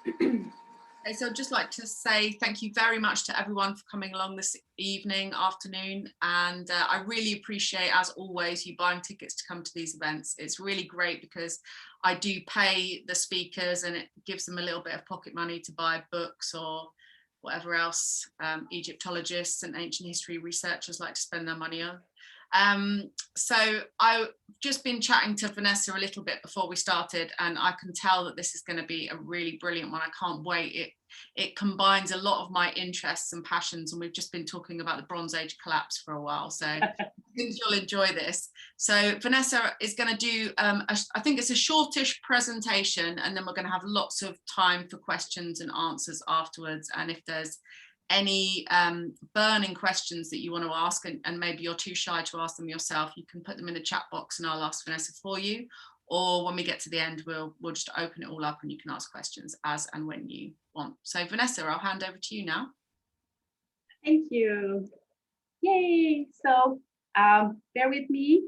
Okay, so I'd just like to say thank you very much to everyone for coming along this evening, afternoon, and I really appreciate, as always, you buying tickets to come to these events. It's really great because I do pay the speakers and it gives them a little bit of pocket money to buy books or whatever else Egyptologists and ancient history researchers like to spend their money on. So I've just been chatting to Vanessa a little bit before we started, and I can tell that this is going to be a really brilliant one. I can't wait. It combines a lot of my interests and passions, and we've just been talking about the Bronze Age collapse for a while, so I think you'll enjoy this. So Vanessa is going to do, I think it's a shortish presentation, and then we're going to have lots of time for questions and answers afterwards. And if there's any burning questions that you want to ask, and maybe you're too shy to ask them yourself, you can put them in the chat box and I'll ask Vanessa for you. Or when we get to the end, we'll just open it all up and you can ask questions as and when you want. So Vanessa, I'll hand over to you now. Thank you. Yay. So bear with me.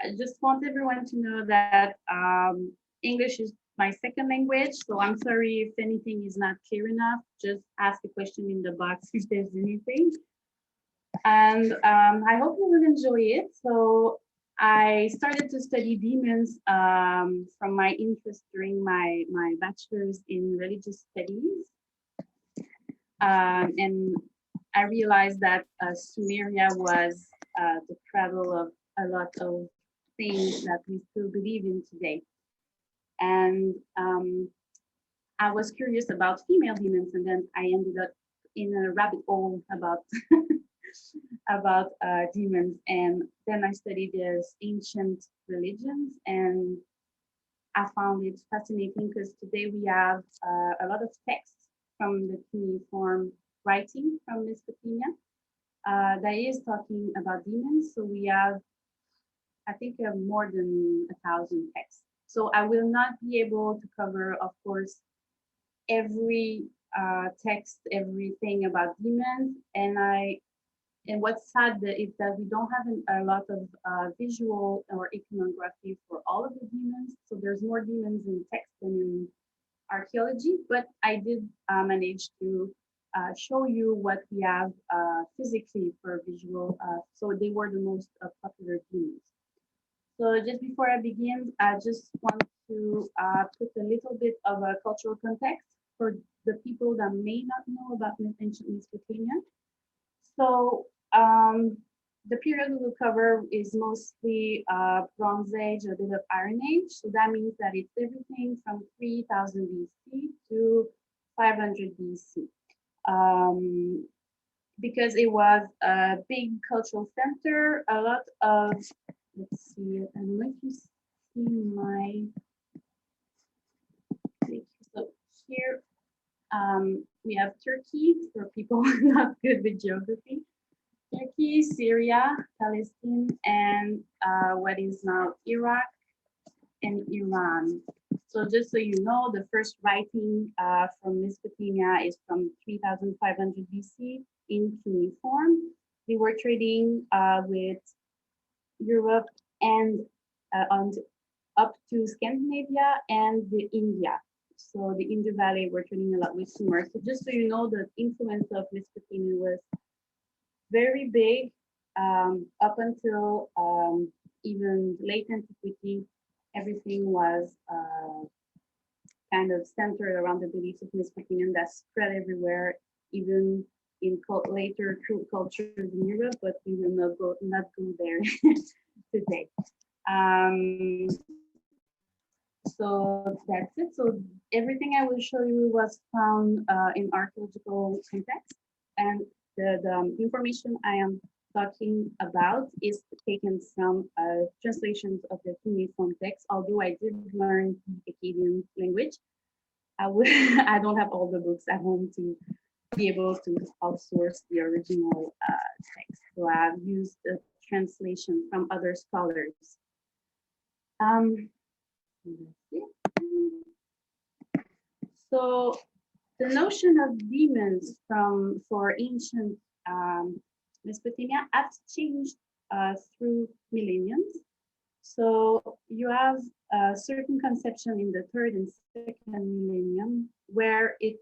I just want everyone to know that English is my second language, so I'm sorry if anything is not clear enough. Just ask a question in the box if there's anything. And I hope you will enjoy it. So I started to study demons from my interest during my bachelor's in religious studies. And I realized that Sumeria was the cradle of a lot of things that we still believe in today. And I was curious about female demons, and then I ended up in a rabbit hole about about demons. And then I studied these ancient religions, and I found it fascinating because today we have a lot of texts from the cuneiform writing from Mesopotamia that is talking about demons. So we have, I think, more than 1,000 texts. So I will not be able to cover, of course, every text, everything about demons. And what's sad is that we don't have a lot of visual or iconography for all of the demons. So there's more demons in text than in archaeology. But I did manage to show you what we have physically for visual. So they were the most popular demons. So just before I begin, I just want to put a little bit of a cultural context for the people that may not know about ancient Mesopotamia. So the period we will cover is mostly Bronze Age, a bit of Iron Age. So that means that it's everything from 3000 BC to 500 BC. Because it was a big cultural center, a lot of, let's see, I'm going to see my, so here we have Turkey for people not good with geography. Turkey, Syria, Palestine, and what is now Iraq and Iran. So just so you know, the first writing from Mesopotamia is from 3500 BC in cuneiform. They were trading with Europe and up to Scandinavia and the India. So the Indus Valley were trading a lot with Sumer. So just so you know, the influence of Mesopotamia was very big up until even late antiquity. Everything was kind of centered around the beliefs of Mesopotamian that spread everywhere, even in later true cultures in Europe, but we will not go there today. So that's it. So everything I will show you was found in archaeological context, and the information I am talking about is taken from translations of the cuneiform text, although I did learn the Akkadian language. I don't have all the books at home to be able to outsource the original text. So I've used the translation from other scholars. So the notion of demons for ancient Mesopotamia has changed through millenniums. So you have a certain conception in the 3rd and 2nd millennium where it's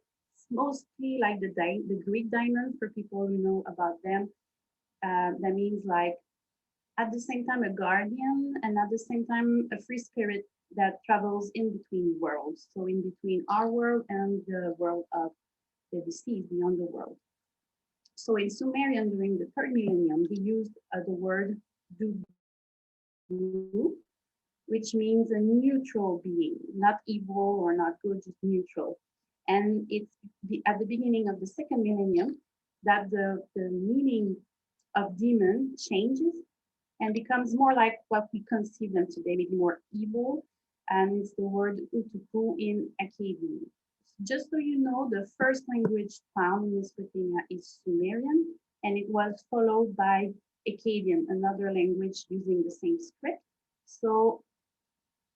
mostly like the Greek diamond for people who know about them. That means like at the same time a guardian and at the same time a free spirit that travels in between worlds. So in between our world and the world of the deceased, the underworld. So in Sumerian during the third millennium, they used the word Dubu, which means a neutral being, not evil or not good, just neutral. And it's at the beginning of the second millennium that the meaning of demon changes and becomes more like what we conceive them today, maybe more evil. And it's the word Utuku in Akkadian. Just so you know, the first language found in Mesopotamia is Sumerian, and it was followed by Akkadian, another language using the same script. So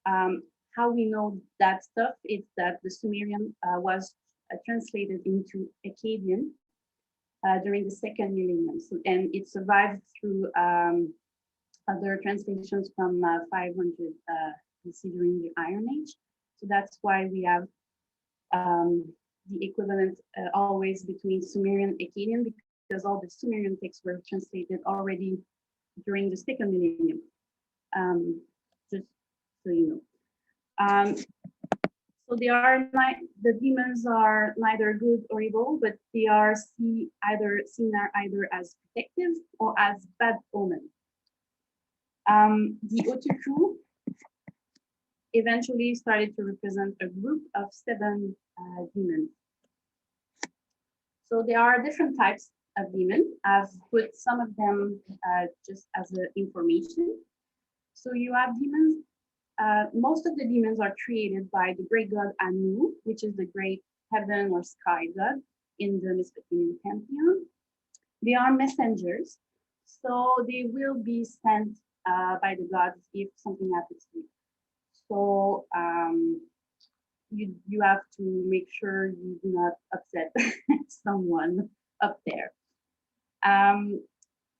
how we know that stuff is that the Sumerian was translated into Akkadian during the second millennium. So, and it survived through other translations from 500 BC during the Iron Age. So that's why we have the equivalent always between Sumerian and Akkadian, because all the Sumerian texts were translated already during the second millennium. Just so you know. So they are the demons are neither good or evil, but they are seen either as protective or as bad omen. The Otuku eventually started to represent a group of 7 demons. So there are different types of demons. I've put some of them just as information. So you have demons. Most of the demons are created by the great god Anu, which is the great heaven or sky god in the Mesopotamian pantheon. They are messengers, so they will be sent by the gods if something happens to you. So you have to make sure you do not upset someone up there.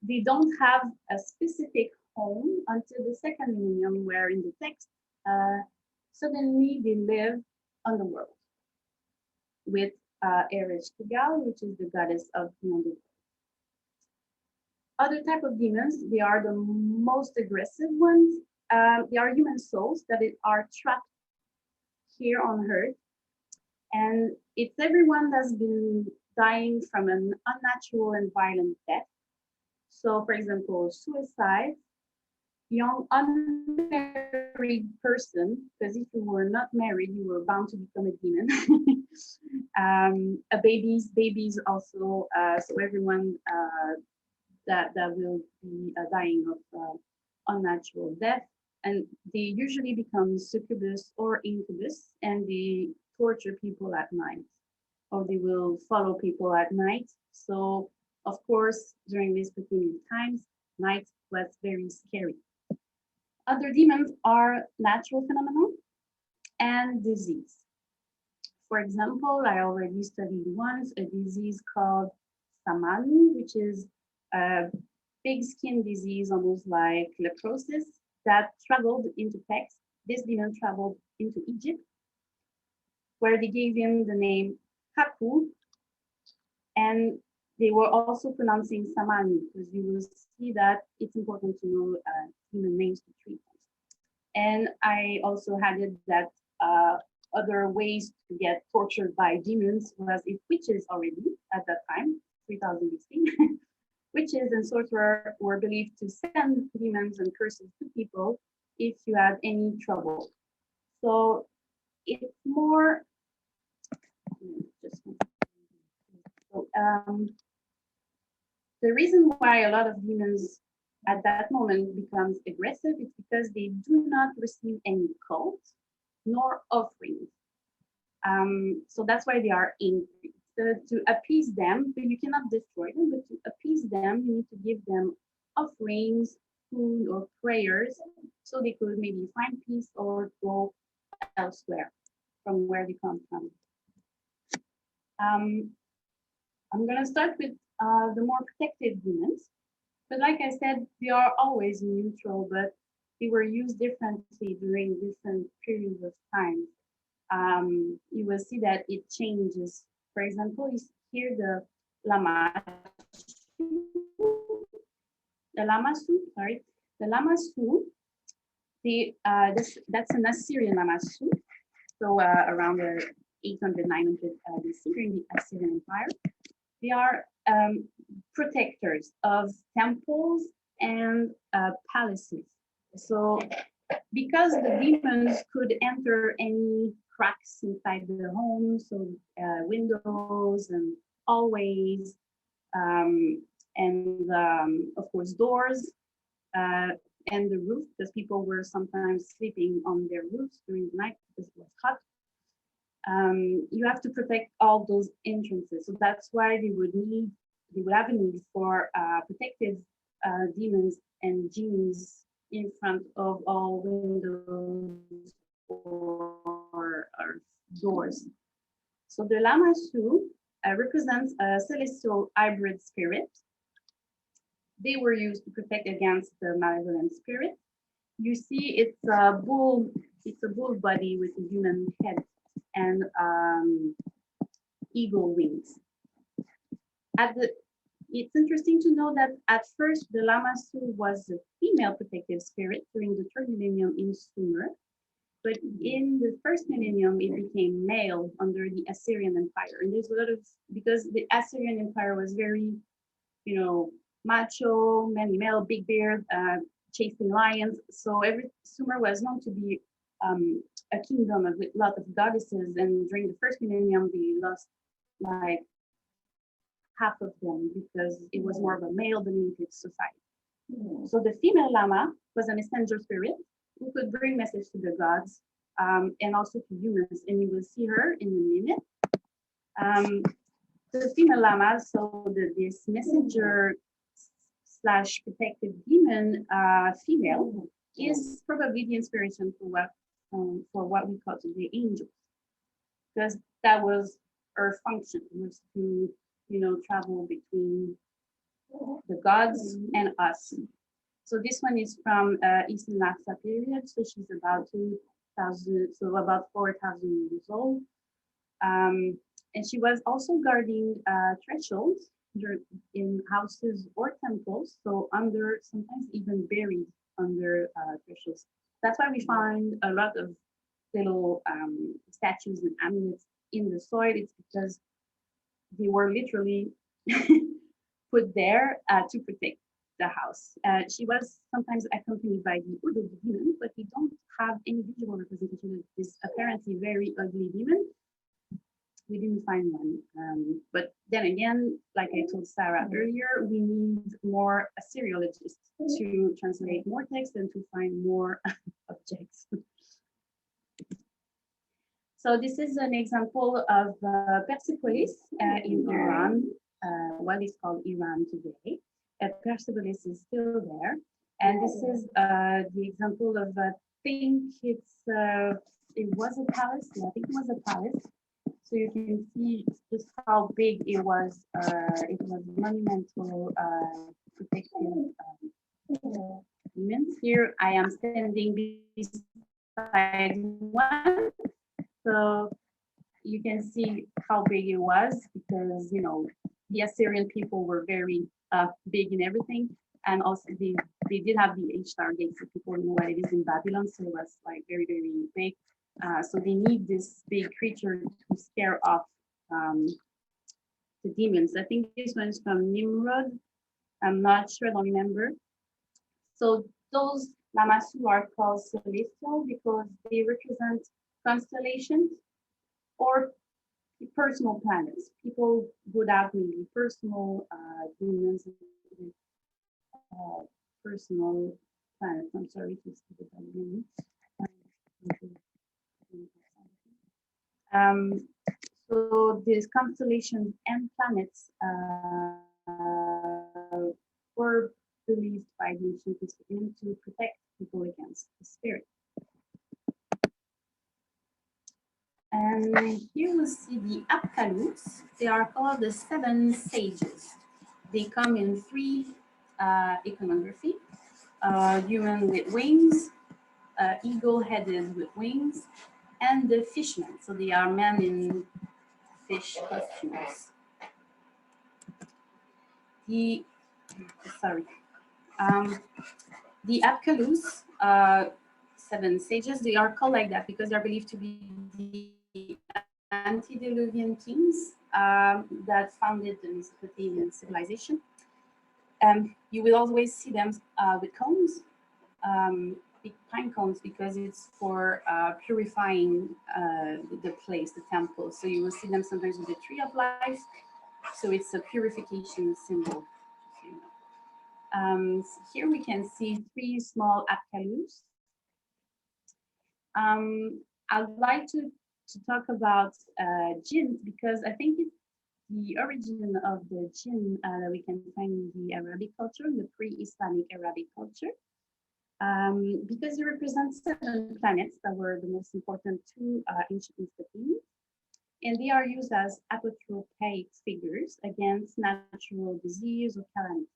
They don't have a specific home until the second millennium, where in the text, suddenly they live on the world with Eresh Kigal, which is the goddess of the underworld. Other type of demons, they are the most aggressive ones. They are human souls that are trapped here on Earth. And it's everyone that's been dying from an unnatural and violent death. So for example, suicide, young unmarried person, because if you were not married, you were bound to become a demon. Babies also, so everyone that will be dying of unnatural death. And they usually become succubus or incubus, and they torture people at night, or they will follow people at night. So of course, during Mesopotamian times, night was very scary. Other demons are natural phenomena and disease. For example, I already studied once a disease called Samani, which is a big skin disease, almost like leprosis, that traveled into text. This demon traveled into Egypt, where they gave him the name Haku, and they were also pronouncing Samani, because you will see that it's important to know human names to treat them. And I also added that other ways to get tortured by demons was if witches already at that time, 3000 BC. Witches and sorcerers were believed to send demons and curses to people if you had any trouble. So it's more, the reason why a lot of demons at that moment becomes aggressive is because they do not receive any cult nor offerings. So that's why they are angry. So to appease them, but you cannot destroy them, but to appease them, you need to give them offerings, food, or prayers, so they could maybe find peace or go elsewhere from where they come from. I'm gonna start with the more protected demons. But like I said, they are always neutral, but they were used differently during different periods of time. you will see that it changes. For example, you see here the Lamassu, sorry, the Lamassu, that's an Assyrian Lamassu, so around 800, 900 BC during the Assyrian Empire. They are protectors of temples and palaces. So because the demons could enter any cracks inside the home, so windows and hallways, and of course doors, and the roof, because people were sometimes sleeping on their roofs during the night because it was hot. You have to protect all those entrances. So that's why they would have a need for protective demons and genies in front of all windows or doors. So the Lamassu represents a celestial hybrid spirit. They were used to protect against the malevolent spirit. You see, it's a bull body with a human head and eagle wings. It's interesting to know that at first the Lamassu was a female protective spirit during the third millennium in Sumer, but in the first millennium it became male under the Assyrian Empire. And there's a lot of, because the Assyrian Empire was very, macho, many male, big beard, chasing lions. So Sumer was known to be a kingdom with a lot of goddesses, and during the first millennium they lost like half of them because it was more of a male-dominated society. So the female Lama was a messenger spirit who could bring message to the gods and also to humans, and you will see her in a minute. The female Lama, so this messenger slash protective demon female is probably the inspiration for what we call today angels, because that was her function, was to travel between the gods and us. So this one is from Eastern Laksa period, so she's about 2,000, so about 4,000 years old, and she was also guarding thresholds in houses or temples, so sometimes even buried under thresholds. That's why we find a lot of little statues and amulets in the soil. It's because they were literally put there to protect the house. She was sometimes accompanied by the Udo demon, but we don't have any visual representation of this apparently very ugly demon. We didn't find one. But then again, like I told Sarah earlier, we need more Assyriologists to translate more text and to find more objects. So this is an example of Persepolis in Iran, what is called Iran today. Persepolis is still there. And this is the example of, I think it was a palace. Yeah, I think it was a palace. So you can see just how big it was. It was monumental, protecting demons. Here I am standing beside one. So you can see how big it was, because the Assyrian people were very big in everything, and also they did have the H-star gates. So people know what it is in Babylon, so it was like very, very big. So they need this big creature to scare off the demons. I think this one is from Nimrod. I'm not sure, I don't remember. So those Lamassu are called celestial because they represent constellations or personal planets. People would have maybe personal demons, personal planets. I'm sorry to speak about again. So these constellations and planets were believed by the ancient Egyptians to protect people against the spirit. And here we see the Apkalus. They are called the 7 sages. They come in 3 iconography: human with wings, eagle-headed with wings, and the fishmen. So they are men in fish costumes. The the Apkalus, 7 sages, they are called like that because they're believed to be the antediluvian kings that founded the Mesopotamian civilization. You will always see them with cones, big pine cones, because it's for purifying the place, the temple. So you will see them sometimes with the tree of life. So it's a purification symbol. Here we can see 3 small Apkalus. I'd like to talk about jinn because I think it's the origin of the jinn that we can find in the Arabic culture, the pre-Islamic Arabic culture, because they represent 7 planets that were the most important to ancient Mesopotamians, and they are used as apotropaic figures against natural disease or calamities.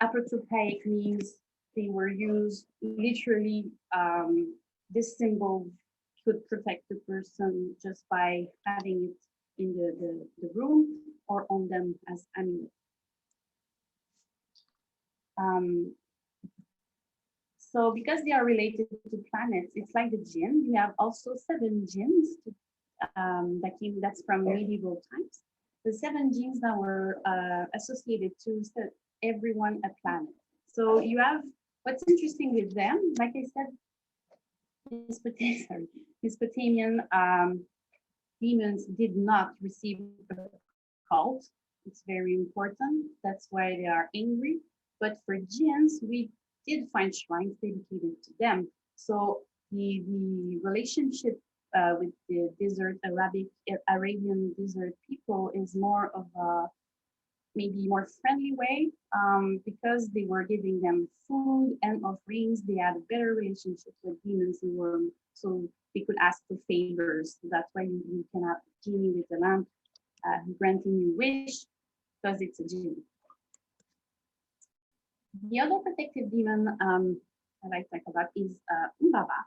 Apotropaic means they were used literally. This symbol could protect the person just by having it in the room or on them as amulets. So because they are related to planets, it's like the jinn. We have also 7 jinns that's from medieval times. The 7 jinns that were associated to everyone a planet. So you have what's interesting with them, like I said, Mesopotamian demons did not receive a cult. It's very important. That's why they are angry. But for jinns, we did find shrines dedicated to them. So the relationship with the Arabian desert people is more of a maybe more friendly way because they were giving them food and offerings. They had a better relationship with demons and worms, so they could ask for favors. That's why you can have genie with the lamp granting you wish because it's a genie. The other protective demon I like to talk about is Umbaba.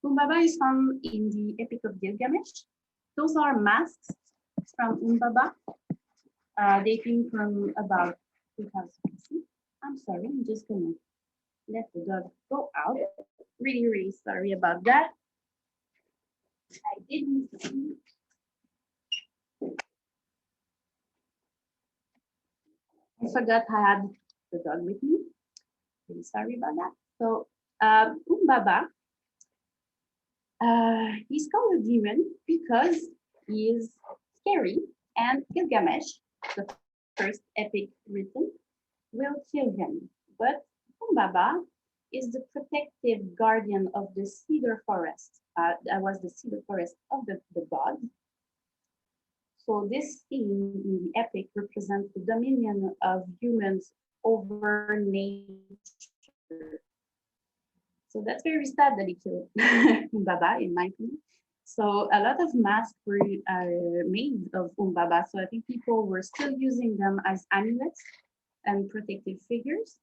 Umbaba is found in the Epic of Gilgamesh. Those are masks from Umbaba, dating from about 2000 BC. I'm sorry, I'm just gonna let the dog go out. Really, really sorry about that. I didn't see. I forgot I had the dog with me. Really sorry about that. So Umbaba, he's called a demon because he is scary, and Gilgamesh, the first epic written, will kill him. But Umbaba is the protective guardian of the cedar forest. That was the cedar forest of the god. So this theme in the epic represents the dominion of humans over nature. So that's very sad that he killed Umbaba, in my opinion. So a lot of masks were made of Umbaba. So I think people were still using them as amulets and protective figures.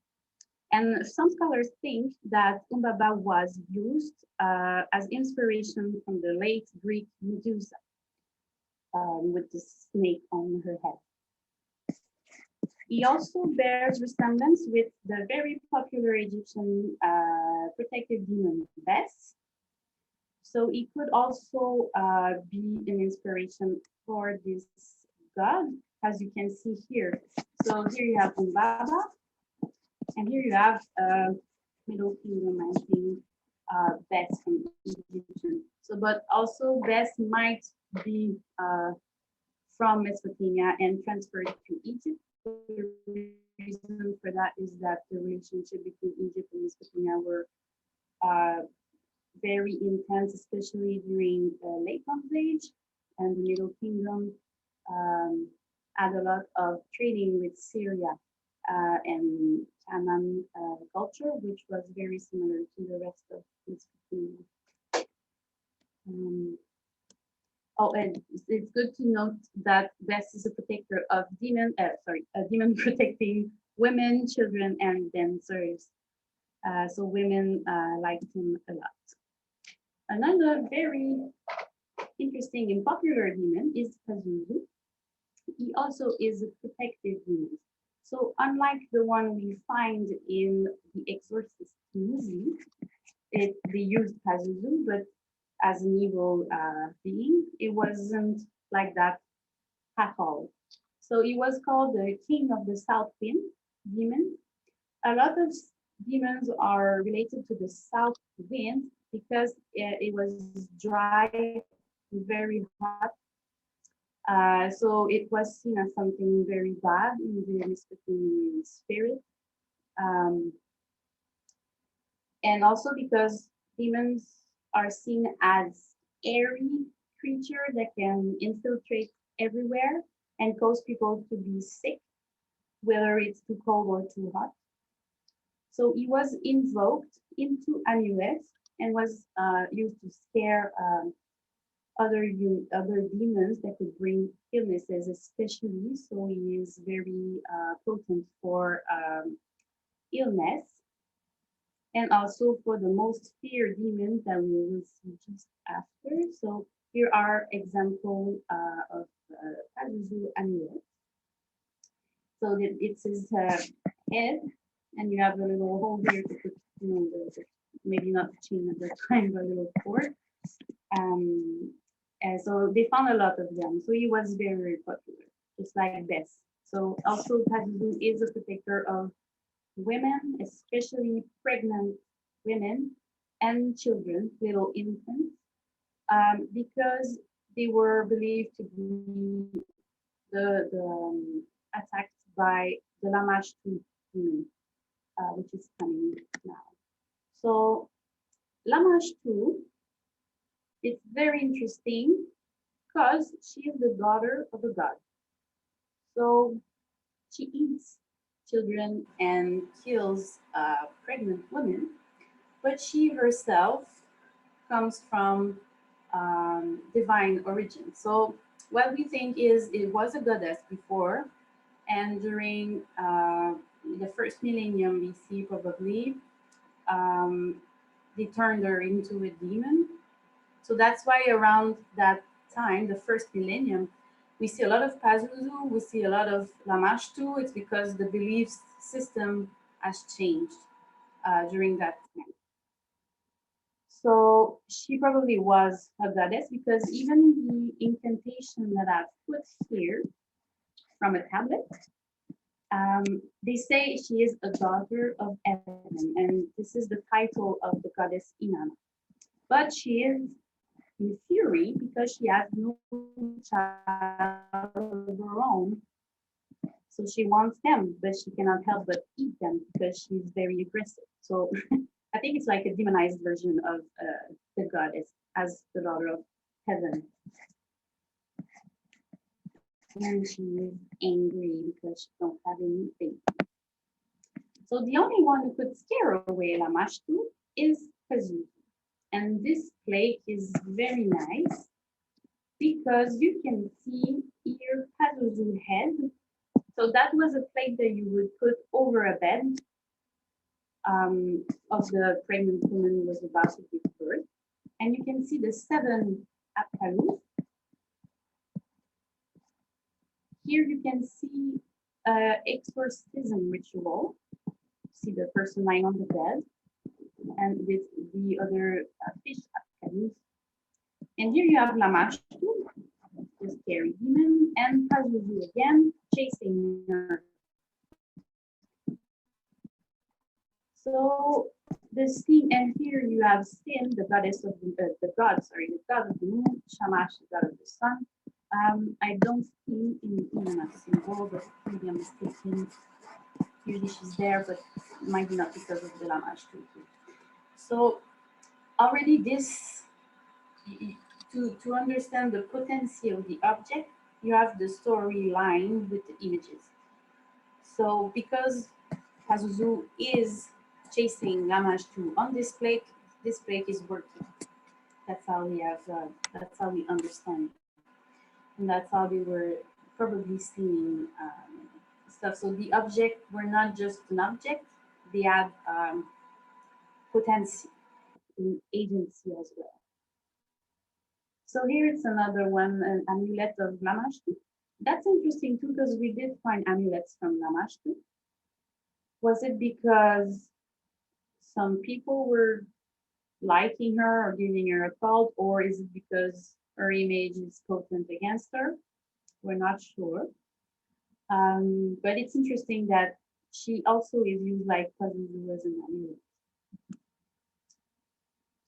And some scholars think that Umbaba was used as inspiration from the late Greek Medusa with the snake on her head. He also bears resemblance with the very popular Egyptian protective demon Bes. So it could also be an inspiration for this god, as you can see here. So here you have Umbaba, and here you have Middle Kingdom, I think, Bes from Egyptian. So, but also Bes might be from Mesopotamia and transferred to Egypt. The reason for that is that the relationship between Egypt and Mesopotamia were very intense, especially during the late Bronze Age, and the Middle Kingdom had a lot of trading with Syria and Canaan culture, which was very similar to the rest of Mesopotamia. And it's good to note that Bes is a protector of a demon protecting women, children, and dancers. So women liked him a lot. Another very interesting and popular demon is Pazuzu. He also is a protective demon. So unlike the one we find in the Exorcist movie, they used Pazuzu, but as an evil being, it wasn't like that at all. So he was called the King of the South Wind demon. A lot of demons are related to the south wind because it was dry, very hot. So it was seen as something very bad in the Mesopotamian spirit. Um, and also because demons are seen as airy creature that can infiltrate everywhere and cause people to be sick, whether it's too cold or too hot. So he was invoked into amulets and was used to scare other demons that could bring illnesses, especially. So he is very potent for illness, and also for the most feared demons that we will see just after. So here are examples of Pazuzu amulet. So it's his head, and you have a little hole here to put, maybe not the chain at that time, but a little cord. And so they found a lot of them. So he was very, very popular, just like this. So also Pazuzu is a protector of women, especially pregnant women and children, little infants, because they were believed to be attacked by the Lamashtu demon, which is coming now. So Lamashtu, it's very interesting because she is the daughter of a god. So she eats children and kills pregnant women, but she herself comes from divine origin. So what we think is it was a goddess before, and during the first millennium BC, probably, they turned her into a demon. So that's why around that time, the first millennium, we see a lot of Pazuzu, we see a lot of Lamashtu. It's because the belief system has changed during that time. So she probably was a goddess because even the incantation that I've put here from a tablet, they say she is a daughter of heaven, and this is the title of the goddess Inanna. But she is in fury because she has no child of her own. So she wants them, but she cannot help but eat them because she's very aggressive. So I think it's like a demonized version of the goddess as the daughter of heaven. And she is angry because she don't have anything. So the only one who could scare away Lamashtu is Pazuzu. And this plate is very nice because you can see here Pazuzu head. So that was a plate that you would put over a bed of the pregnant woman who was about to give birth. And you can see the 7 Apkalus. Here you can see exorcism ritual. See the person lying on the bed and with the other fish Apkalus. And here you have Lamashtu, the scary demon, and Pazuzu again chasing her. So the scene, and here you have Sin, the goddess of the god of the moon, Shamash, the god of the sun. I don't see in a symbol, but maybe I'm mistaken. Usually she's there, but it might be not because of the Lamashtu. So already this, to understand the potency of the object, you have the storyline with the images. So because Pazuzu is chasing Lamashtu on this plate is working. That's how we have, that's how we understand. And that's how they were probably seeing stuff. So the object were not just an object, they had potency, in agency as well. So here it's another one, an amulet of Lamashtu. That's interesting too, because we did find amulets from Lamashtu. Was it because some people were liking her or giving her a cult, or is it because her image is potent against her? We're not sure. But it's interesting that she also is used like Pazuzu as an amulet.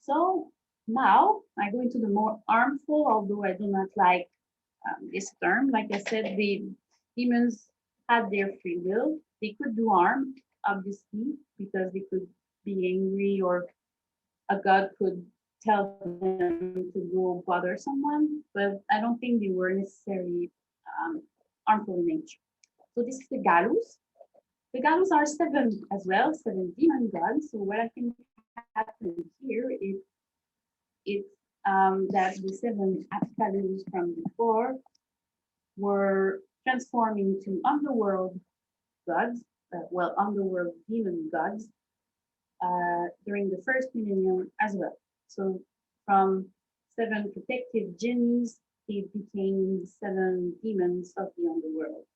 So now I go into the more harmful, although I do not like this term. Like I said, the demons had their free will. They could do harm, obviously, because they could be angry, or a god could tell them to go bother someone, but I don't think they were necessarily harmful in nature. So this is the gallows. The gallows are 7 as well, 7 demon gods. So what I think happened here is that the 7 gallows from before were transformed into underworld gods, underworld demon gods, during the first millennium as well. So from 7 protective jinns, it became 7 demons of the underworld.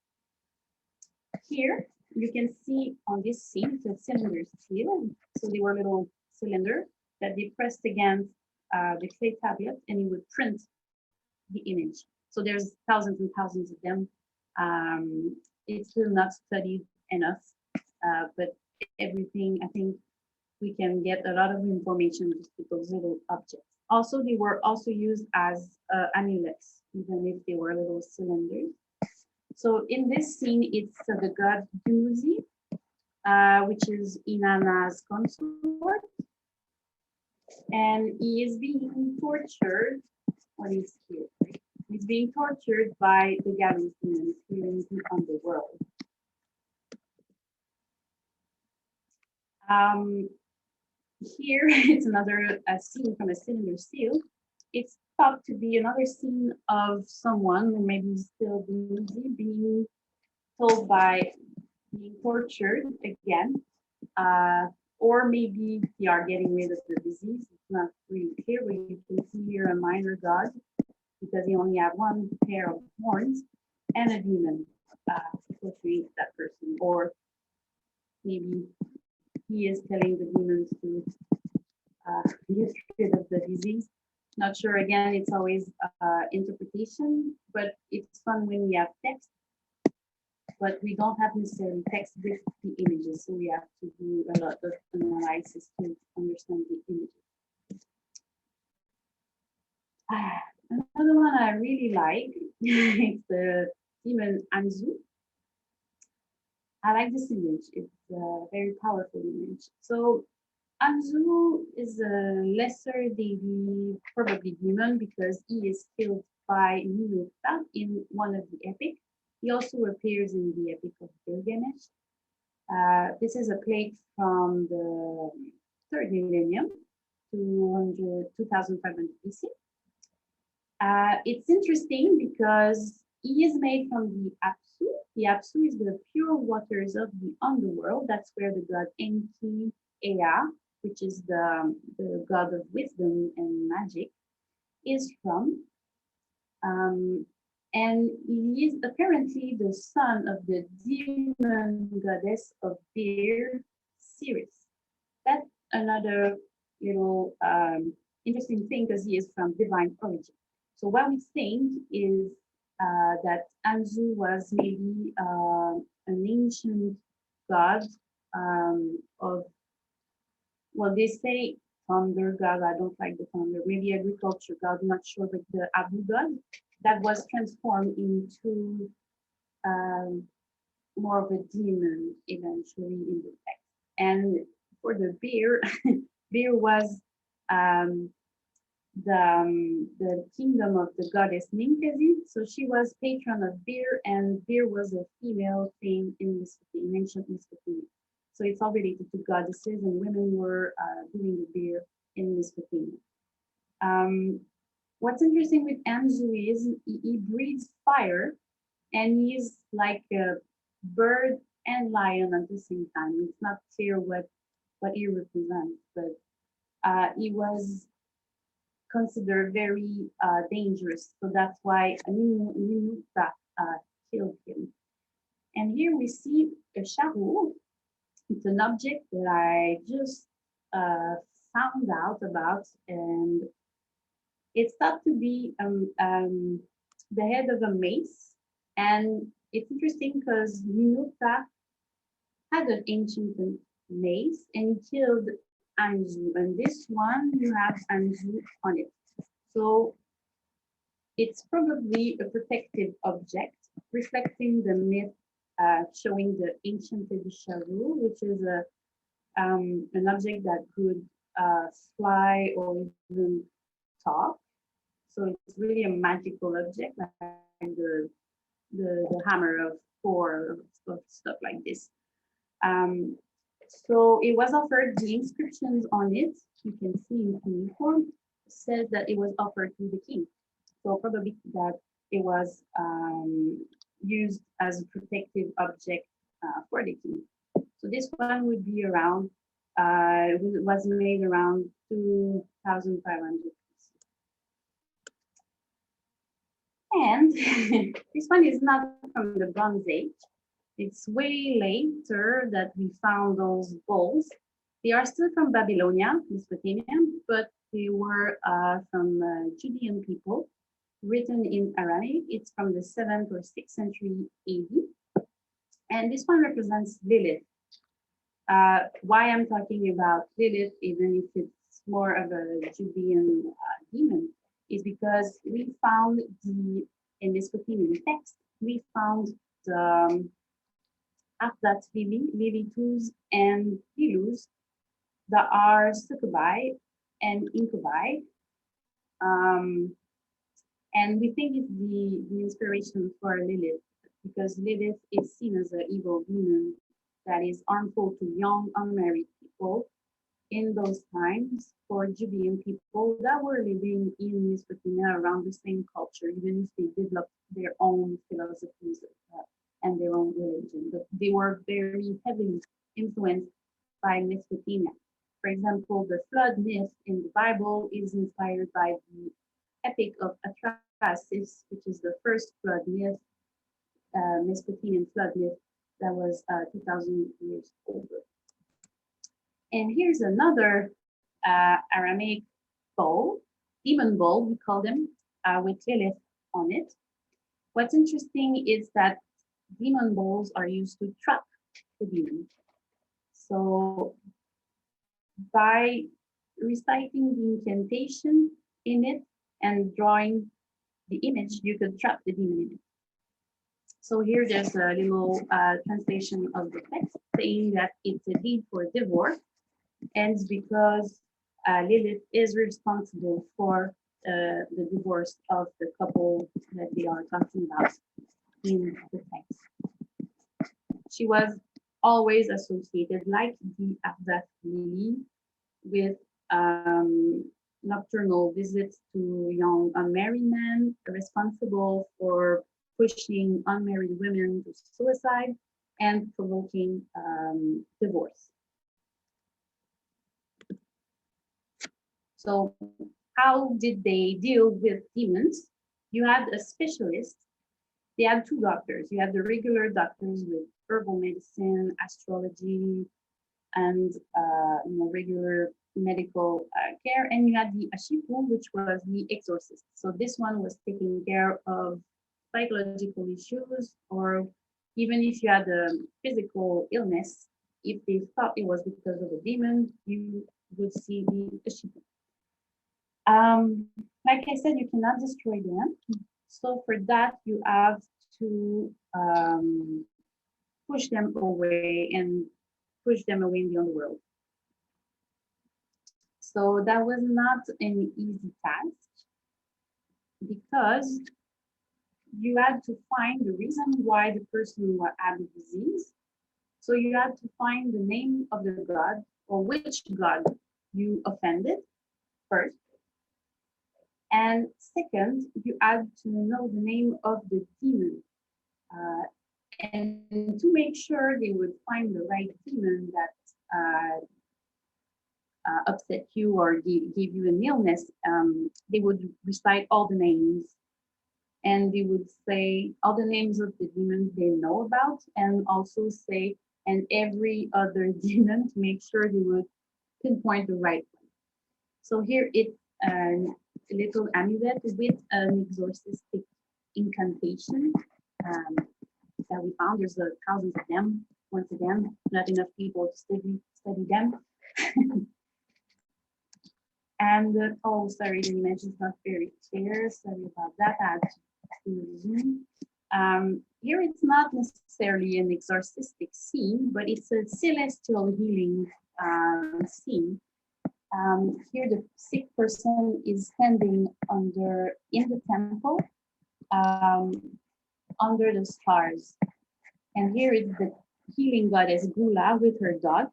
Here you can see on this scene the cylinder steel. So they were little cylinder that they pressed against the clay tablet, and it would print the image. So there's thousands and thousands of them. It's still not studied enough, but everything, I think we can get a lot of information just with those little objects. Also, they were also used as amulets, even if they were little cylinders. So in this scene, it's the god Dumuzi, which is Inanna's consort. And he is being tortured. What is here? He's being tortured by the gallows demons here in the underworld. Here it's another scene from a cylinder seal. It's thought to be another scene of someone, or maybe still being told by being tortured again, or maybe they are getting rid of the disease. It's not really clear, but you can see here a minor god because he only had 1 pair of horns, and a demon torturing that person, or maybe he is telling the demons to get rid of the disease. Not sure, again, it's always interpretation, but it's fun when we have text, but we don't have necessarily text with the images, so we have to do a lot of analysis to understand the images. Another one I really like is the demon Anzu. I like this image. It's a very powerful image. So Anzu is a lesser deity, probably demon, because he is killed by Ninurta in one of the epic. He also appears in the epic of Gilgamesh. This is a plate from the 3rd millennium, 2500 BC. It's interesting because he is made from the Apsu. The Apsu is the pure waters of the underworld. That's where the god Enki Ea, which is the god of wisdom and magic, is from. And he is apparently the son of the demon goddess of beer, Ceres. That's another little interesting thing, because he is from divine origin. So what we think is that Anzu was maybe an ancient god of, well, they say thunder god. I don't like the thunder. Maybe agriculture god, not sure, but the Abu god that was transformed into more of a demon eventually in the text. And for the beer, beer was the kingdom of the goddess Ninkasi. So she was patron of beer, and beer was a female thing in ancient Mesopotamia. So it's all related to goddesses, and women were doing the beer in Mesopotamia. What's interesting with Anzu is he breathes fire, and he's like a bird and lion at the same time. It's not clear what what he represents, but he was considered very dangerous. So that's why Ninutta killed him. And here we see a shadow. It's an object that I just found out about, and it's thought to be the head of a mace. And it's interesting because Ninutta had an ancient mace and killed Anzu. And this one, you have Anzu on it. So it's probably a protective object reflecting the myth showing the ancient Sharu, which is an object that could fly or even talk. So it's really a magical object, like the hammer of Thor, stuff like this. So it was offered, the inscriptions on it, you can see in cuneiform, says that it was offered to the king. So probably that it was used as a protective object for the king. So this one would be around, was made around 2,500. And this one is not from the Bronze Age. It's way later that we found those bowls. They are still from Babylonia, Mesopotamia, but they were from Judean people, written in Aramaic. It's from the 7th or 6th century AD. And this one represents Lilith. Why I'm talking about Lilith, even if it's more of a Judean demon, is because we found in Mesopotamian text, we found the Atlat Lilitus and Lilus that are succubi and incubi. And we think it's the inspiration for Lilith, because Lilith is seen as an evil demon that is harmful to young unmarried people in those times, for Judean people that were living in Mesopotamia around the same culture, even if they developed their own philosophies and their own religion. But they were very heavily influenced by Mesopotamia. For example, the flood myth in the Bible is inspired by the Epic of Atrahasis, which is the first flood myth, Mesopotamian flood myth that was 2,000 years older. And here's another Aramaic bowl, demon bowl, we call them, with Lilith on it. What's interesting is that demon bowls are used to trap the demon. So by reciting the incantation in it and drawing the image, you could trap the demon in it. So here there's a little translation of the text saying that it's a deed for divorce, and because Lilith is responsible for the divorce of the couple that they are talking about in the text. She was always associated, like the Abdat Lily, with nocturnal visits to young unmarried men, responsible for pushing unmarried women to suicide and provoking divorce. So how did they deal with demons? You had a specialist. They had two doctors. You had the regular doctors with herbal medicine, astrology, and regular medical care, and you had the ashipu, which was the exorcist. So this one was taking care of psychological issues, or even if you had a physical illness, if they thought it was because of a demon, you would see the ashipu. Like I said, you cannot destroy them. So for that, you have to push them away in the underworld. So that was not an easy task, because you had to find the reason why the person had the disease. So you had to find the name of the god, or which god you offended first. And second, you had to know the name of the demon. And to make sure they would find the right demon that upset you or give you an illness, they would recite all the names, and they would say all the names of the demons they know about, and also say, and every other demon, to make sure they would pinpoint the right one. So here it's a little amulet with an exorcistic incantation that we found. There's thousands of them. Once again, not enough people to study them. And oh, sorry, the image is not very clear. Sorry about that. I had to zoom. Here it's not necessarily an exorcistic scene, but it's a celestial healing scene. Here the sick person is standing in the temple under the stars. And here is the healing goddess Gula with her dog.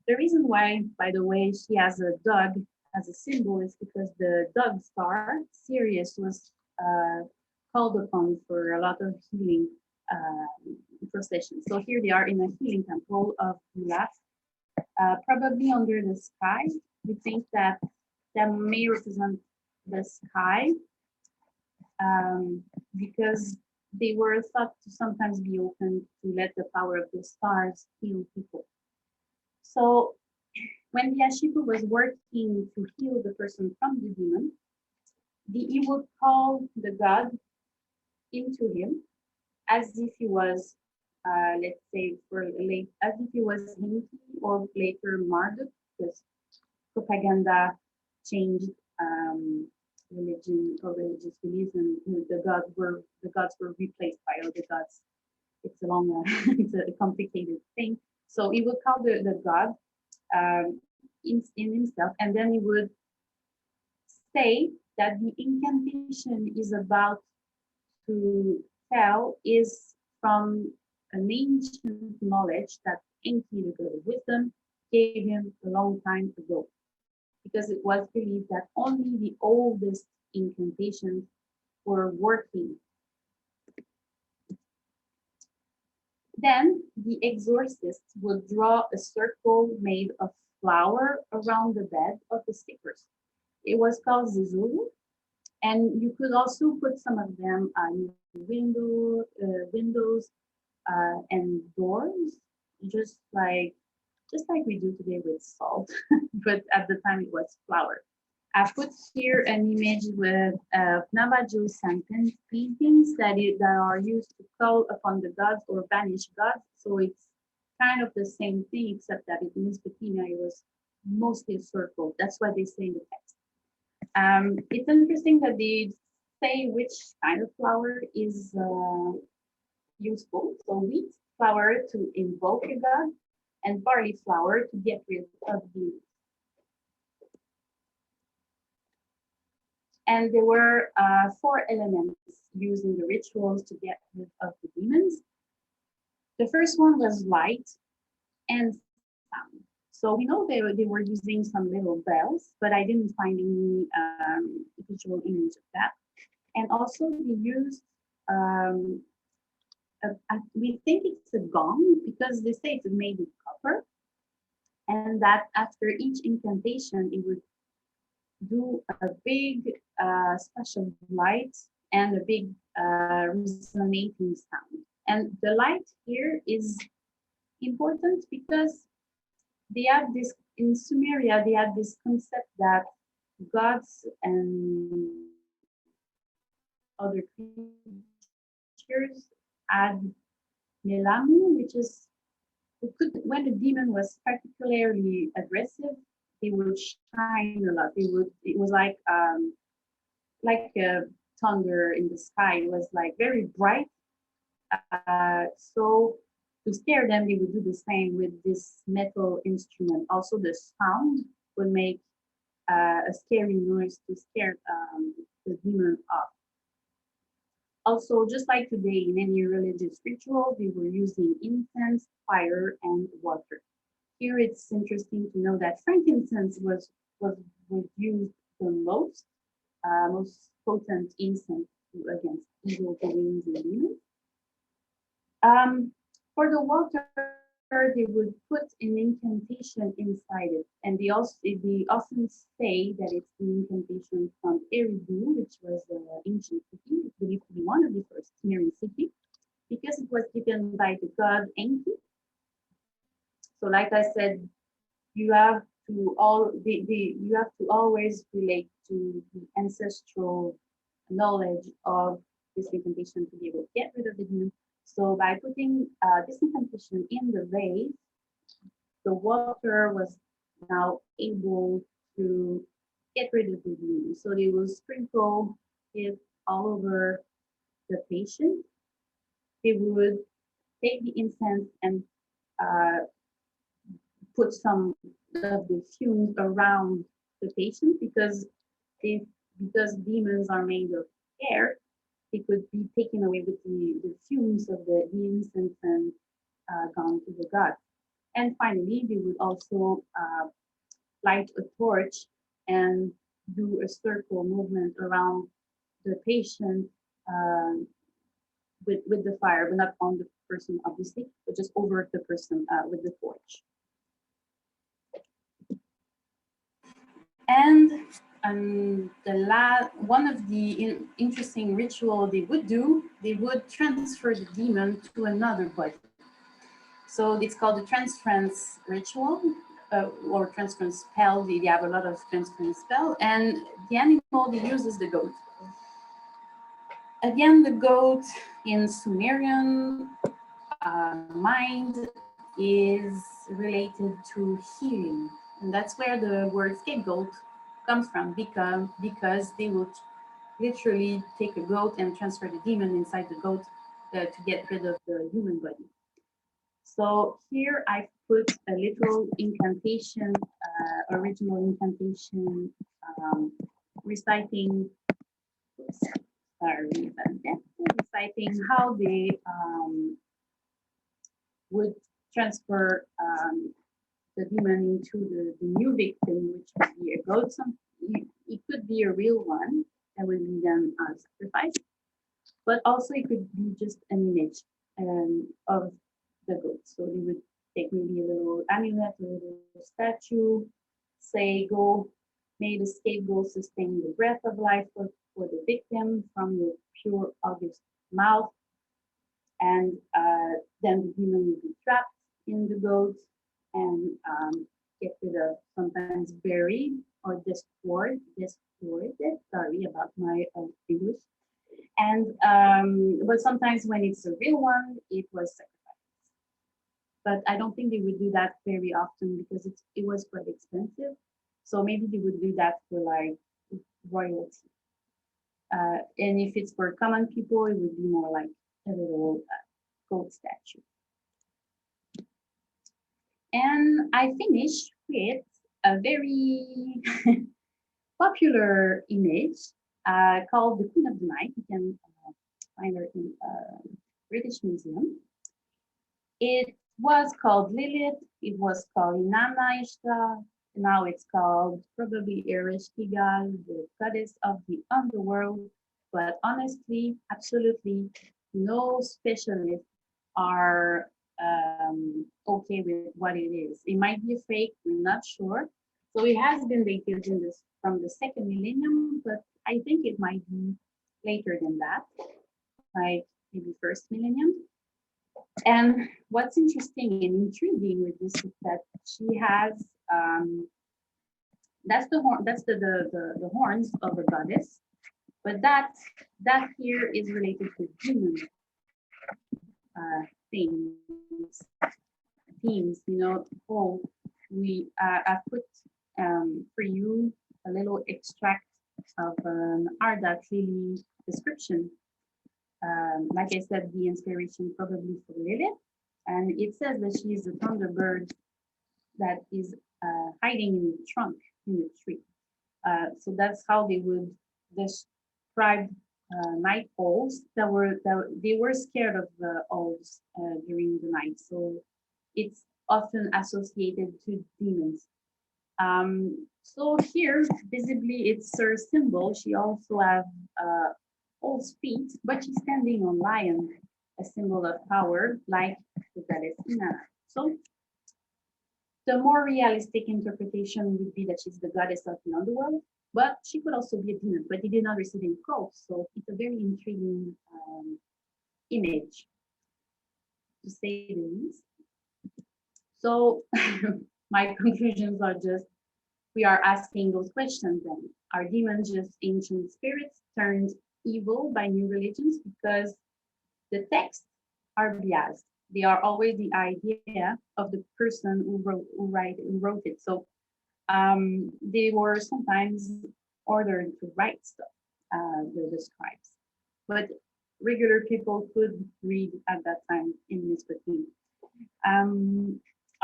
The reason why, by the way, she has a dog as a symbol is because the dog star, Sirius, was called upon for a lot of healing processions. So here they are in a healing temple of Gula, probably under the sky. We think that may represent the sky because they were thought to sometimes be open to let the power of the stars heal people. So when the Ashipu was working to heal the person from the demon, he would call the god into him as if he was, let's say, as if he was Hinti or later Marduk, because propaganda changed religion or religious beliefs, and the gods were replaced by other gods. It's a long, it's a complicated thing. So he would call the god in himself, and then he would say that the incantation is about to tell is from an ancient knowledge that Enki, the god of wisdom, gave him a long time ago, because it was believed that only the oldest incantations were working. Then the exorcist would draw a circle made of flour around the bed of the sick person. It was called zizulu, and you could also put some of them on windows and doors, just like we do today with salt, but at the time it was flour. I put here an image with Navajo sentence paintings that are used to call upon the gods or banish gods. So it's kind of the same thing, except that in Mesopotamia it was mostly a circle. That's what they say in the text. It's interesting that they say which kind of flour is useful. So wheat flour to invoke a god, and barley flour to get rid of the. And there were 4 elements used in the rituals to get rid of the demons. The first one was light and sound. So we know they were using some little bells, but I didn't find any visual image of that. And also they used, we think it's a gong because they say it's made of copper, and that after each incantation, it would do a big splash of light and a big resonating sound. And the light here is important because they have this, in Sumeria, they had this concept that gods and other creatures had melamu, which is, when the demon was particularly aggressive, they would shine a lot. It was like a thunder in the sky. It was like very bright. So to scare them, they would do the same with this metal instrument. Also, the sound would make a scary noise to scare the demon off. Also, just like today in any religious ritual, they were using incense, fire, and water. Here it's interesting to know that frankincense was used the most potent incense against evil doings and demons. For the water, they would put an incantation inside it. And they often say that it's an incantation from Eridu, which was an ancient city, believed to be one of the first Sumerian cities, because it was given by the god Enki. So like I said, you have to you have to always relate to the ancestral knowledge of this incantation to be able to get rid of the demon. So by putting this incantation in the vase, the water was now able to get rid of the demon. So they will sprinkle it all over the patient. They would take the incense and put some of the fumes around the patient because demons are made of air, it could be taken away with the fumes of the incense and gone to the god. And finally, they would also light a torch and do a circle movement around the patient with the fire, but not on the person, obviously, but just over the person with the torch. And one of the interesting ritual they would do, they would transfer the demon to another body. So it's called the transference ritual or transference spell. They have a lot of transference spell, and the animal they use is the goat. Again, the goat in Sumerian mind is related to healing, and that's where the word scapegoat comes from, because they would literally take a goat and transfer the demon inside the goat to get rid of the human body. So here I put a little incantation, original incantation, reciting how they would transfer the demon into the new victim, which would be a goat. It could be a real one that would be then sacrificed, but also it could be just an image of the goat. So they would take maybe a little amulet, a little statue, say, go, may the scapegoat sustain the breath of life for the victim from your pure, august mouth. And then the demon will be trapped in the goat and get rid of, sometimes buried or destroyed. Sorry about my English. And but sometimes when it's a real one, it was sacrificed. But I don't think they would do that very often because it was quite expensive. So maybe they would do that for like royalty. And if it's for common people, it would be more like a little goat statue. And I finish with a very popular image called the Queen of the Night. You can find her in British Museum. It was called Lilith. It was called Inanna Ishtar. Now it's called probably Ereshkigal, the goddess of the underworld. But honestly, absolutely no specialists are okay with what it is. It might be a fake, we're not sure. So it has been dated from the second millennium, but I think it might be later than that, like maybe first millennium. And what's interesting and intriguing with this is that she has that's the horns of a goddess, but that here is related to human themes. You know, I put for you a little extract of an Ardat Lily description. Like I said, the inspiration probably for Lilith, and it says that she is a thunderbird that is hiding in the trunk in the tree. So that's how they would describe night owls they were scared of the owls during the night. So it's often associated to demons. So here, visibly, it's her symbol. She also has owl's feet, but she's standing on lion, a symbol of power, like the goddess Inanna. So the more realistic interpretation would be that she's the goddess of the underworld, but she could also be a demon, but they did not receive any cults. So it's a very intriguing image, to say the least. So my conclusions are just, we are asking those questions then. Are demons just ancient spirits turned evil by new religions? Because the texts are biased. They are always the idea of the person who wrote it. So they were sometimes ordered to write stuff, the scribes. But regular people could read at that time in Mesopotamia.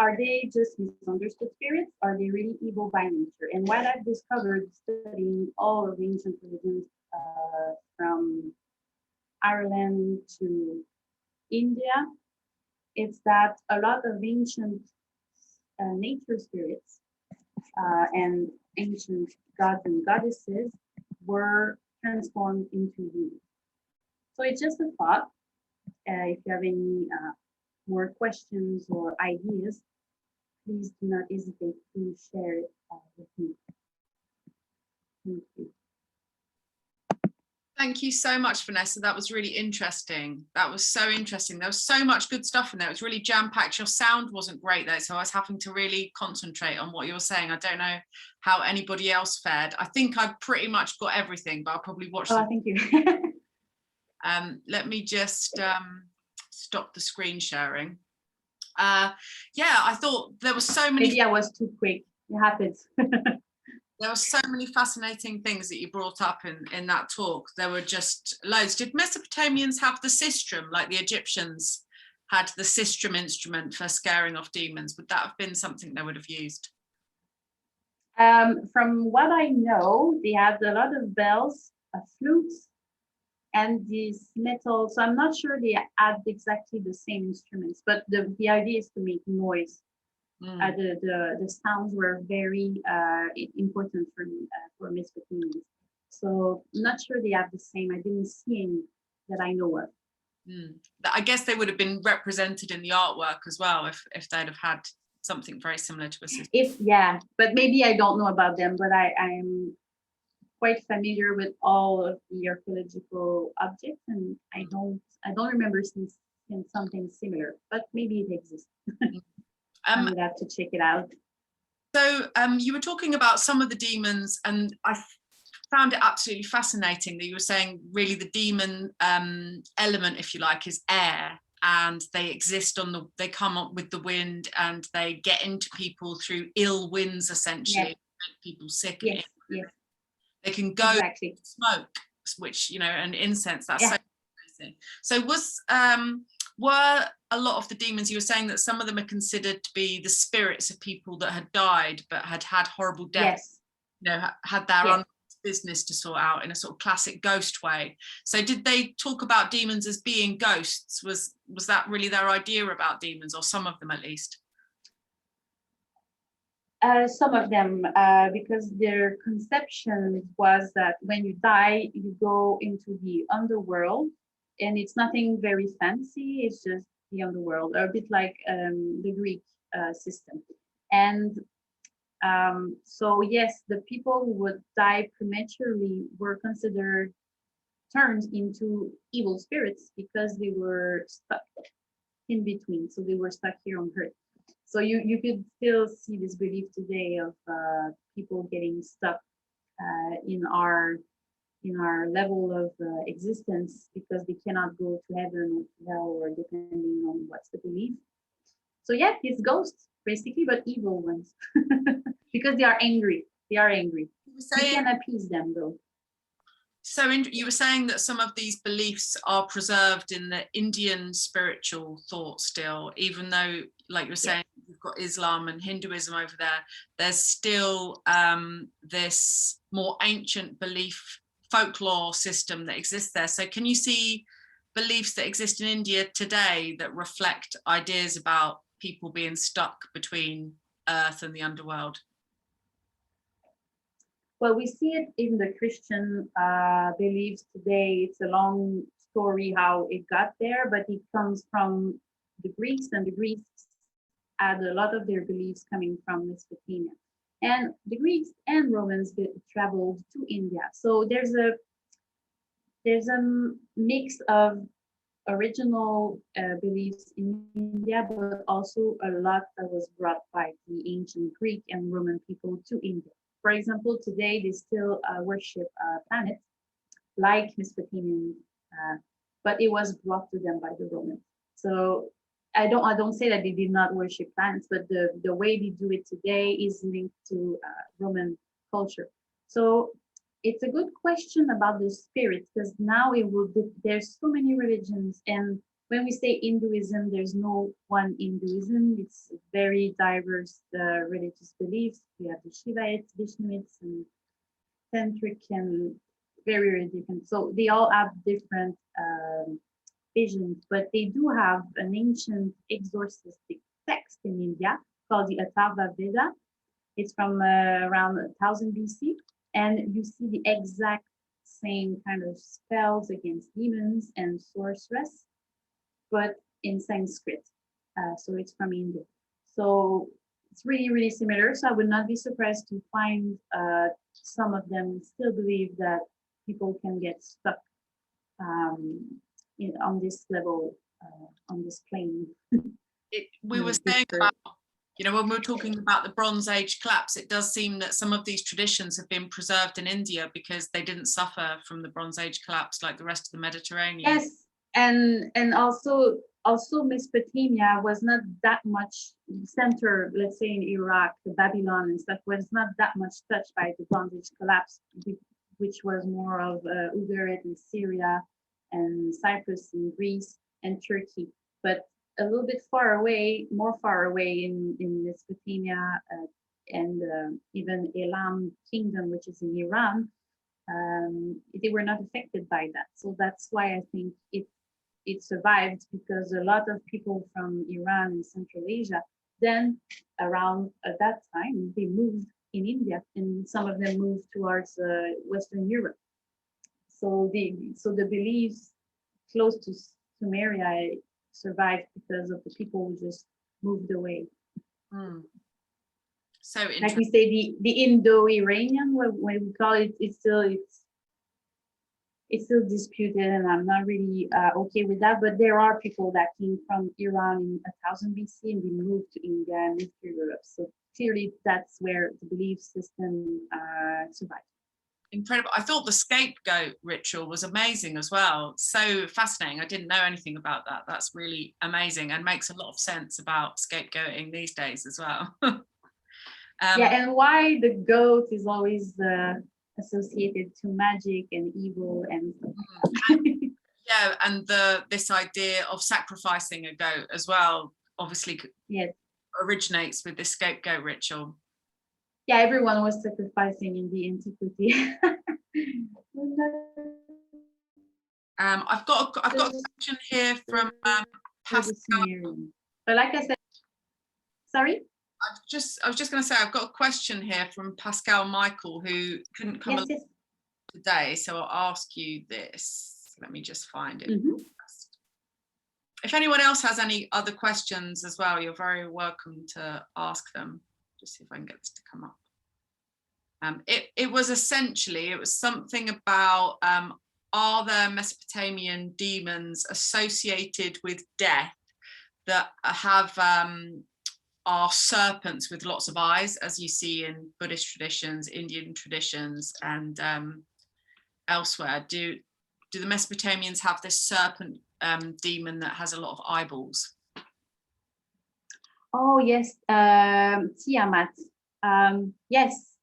Are they just misunderstood spirits? Are they really evil by nature? And what I've discovered studying all of ancient religions from Ireland to India, it's that a lot of ancient nature spirits and ancient gods and goddesses were transformed into humans. So it's just a thought. If you have any more questions or ideas, please do not hesitate to share it with me. Thank you. Thank you so much, Vanessa. That was really interesting. That was so interesting. There was so much good stuff in there. It was really jam-packed. Your sound wasn't great though, so I was having to really concentrate on what you were saying. I don't know how anybody else fared. I think I pretty much got everything, but I'll probably watch Oh, thank you. let me just stop the screen sharing. Yeah, I thought there was so many. Maybe I was too quick. It happens. There were so many fascinating things that you brought up in that talk. There were just loads. Did Mesopotamians have the sistrum like the Egyptians had the sistrum instrument for scaring off demons? Would that have been something they would have used? From what I know, they had a lot of bells, flutes, and these metal. So I'm not sure they had exactly the same instruments, but the idea is to make noise. The sounds were very important for me, for Mesopotamians. So I'm not sure they have the same. I didn't see any that I know of. I guess they would have been represented in the artwork as well if they'd have had something very similar to a system. Yeah, but maybe I don't know about them, but I'm quite familiar with all of the archaeological objects, and I don't remember seeing something similar, but maybe it exists. I would have to check it out. So you were talking about some of the demons, and I found it absolutely fascinating that you were saying really the demon element, if you like, is air, and they exist they come up with the wind, and they get into people through ill winds, essentially, make people sick. Yes. They can go exactly. smoke, which, and incense, that's so amazing. So were a lot of the demons, you were saying that some of them are considered to be the spirits of people that had died but had horrible deaths, had their own business to sort out in a sort of classic ghost way. So did they talk about demons as being ghosts? Was that really their idea about demons, or some of them at least? Some of them, because their conception was that when you die, you go into the underworld, and it's nothing very fancy. It's just the underworld, a bit like the Greek system. And so yes, the people who would die prematurely were turned into evil spirits because they were stuck in between. So they were stuck here on Earth. So you could still see this belief today of people getting stuck in our level of existence because they cannot go to heaven or to hell, or depending on what's the belief. So yeah, it's ghosts basically, but evil ones because they are angry. You can appease them though. So you were saying that some of these beliefs are preserved in the Indian spiritual thought still, even though, like you were saying, you've got Islam and Hinduism over there, there's still this more ancient belief folklore system that exists there. So can you see beliefs that exist in India today that reflect ideas about people being stuck between Earth and the underworld? Well, we see it in the Christian beliefs today. It's a long story how it got there, but it comes from the Greeks, and the Greeks had a lot of their beliefs coming from Mesopotamia. And the Greeks and Romans traveled to India. So there's a mix of original beliefs in India, but also a lot that was brought by the ancient Greek and Roman people to India. For example, today they still worship planets like Mesopotamian, but it was brought to them by the Romans. So I don't say that they did not worship planets, but the way they do it today is linked to Roman culture. So it's a good question about the spirits, because now there's so many religions, and when we say Hinduism, there's no one Hinduism. It's very diverse religious beliefs. We have the Shivaites, Vishnuites, and Tantric, and very, very different. So they all have different visions, but they do have an ancient exorcistic text in India called the Atharva Veda. It's from around 1000 BC, and you see the exact same kind of spells against demons and sorceress, but in Sanskrit. So it's from India. So it's really, really similar. So I would not be surprised to find some of them still believe that people can get stuck on this level, on this plane. We were saying about, when we're talking about the Bronze Age collapse, it does seem that some of these traditions have been preserved in India because they didn't suffer from the Bronze Age collapse like the rest of the Mediterranean. Yes, and also Mesopotamia was not that much center, let's say in Iraq, Babylon and stuff, was not that much touched by the Bronze Age collapse, which was more of Ugarit and Syria and Cyprus and Greece and Turkey. But a little bit more far away in Mesopotamia and even Elam Kingdom, which is in Iran, they were not affected by that. So that's why I think it survived, because a lot of people from Iran and Central Asia, then around at that time, they moved in India, and some of them moved towards Western Europe. So the beliefs close to Sumeria survived because of the people who just moved away. So like we say, the Indo-Iranian, when we call it, it's still disputed, and I'm not really okay with that. But there are people that came from Iran in 1000 BC and they moved to India and moved to Europe. So clearly, that's where the belief system survived. Incredible. I thought the scapegoat ritual was amazing as well. So fascinating. I didn't know anything about that. That's really amazing and makes a lot of sense about scapegoating these days as well. Yeah, and why the goat is always associated to magic and evil and yeah, and this idea of sacrificing a goat as well, obviously, yes, originates with the scapegoat ritual. Yeah, everyone was sacrificing in the antiquity. I've got a question here from Pascal. But like I said, sorry? I was just going to say, I've got a question here from Pascal Michael, who couldn't come along today, so I'll ask you this. Let me just find it. If anyone else has any other questions as well, you're very welcome to ask them. Just see if I can get this to come up. It was something about, are there Mesopotamian demons associated with death that have are serpents with lots of eyes, as you see in Buddhist traditions, Indian traditions, and elsewhere? Do the Mesopotamians have this serpent demon that has a lot of eyeballs? Oh yes, Tiamat. Yes.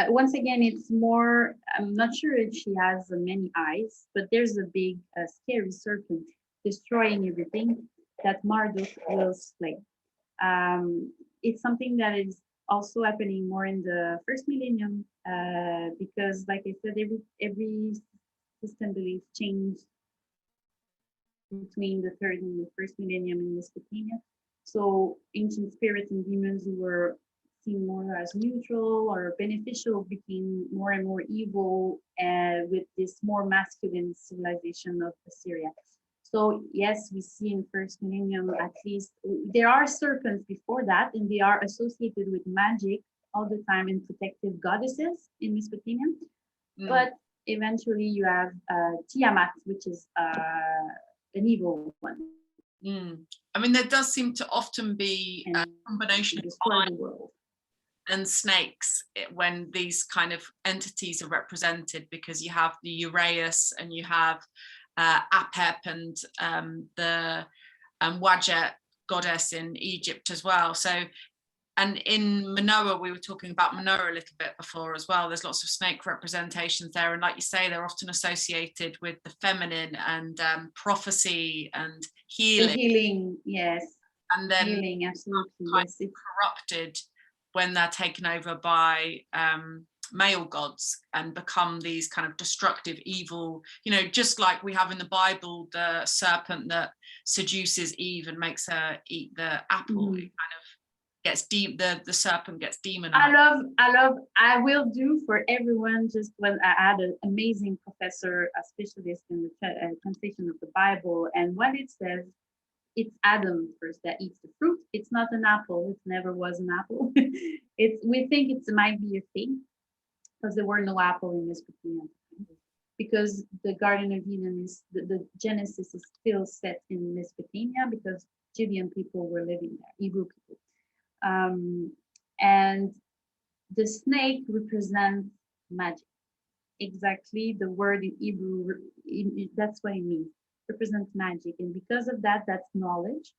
Once again, it's more, I'm not sure if she has many eyes, but there's a big scary serpent destroying everything that Marduk will slay. It's something that is also happening more in the first millennium, because like I said, every system belief changed between the third and the first millennium in Mesopotamia. So ancient spirits and demons who were seen more as neutral or beneficial became more and more evil with this more masculine civilization of Assyria. So yes, we see in first millennium, at least there are serpents before that, and they are associated with magic all the time and protective goddesses in Mesopotamia. But eventually you have Tiamat, which is an evil one. I mean, there does seem to often be a combination of fire and snakes when these kind of entities are represented, because you have the Uraeus and you have Apep and the Wadjet goddess in Egypt as well. So, and in Manoah, we were talking about Manoah a little bit before as well. There's lots of snake representations there. And like you say, they're often associated with the feminine and prophecy and healing. The healing, yes. And then healing, absolutely. Yes, it's corrupted when they're taken over by male gods and become these kind of destructive, evil, you know, just like we have in the Bible, the serpent that seduces Eve and makes her eat the apple. It kind of gets the serpent gets demonized. I will do for everyone, just when I had an amazing professor, a specialist in the translation of the Bible, and what it says, it's Adam first that eats the fruit. It's not an apple. It never was an apple. We think it might be a fig, because there were no apple in Mesopotamia, because the Garden of Eden is the Genesis is still set in Mesopotamia, because Judean people were living there, Hebrew people. And the snake represents magic. Exactly, the word in Hebrew, that's what it means, represents magic. And because of that, that's knowledge.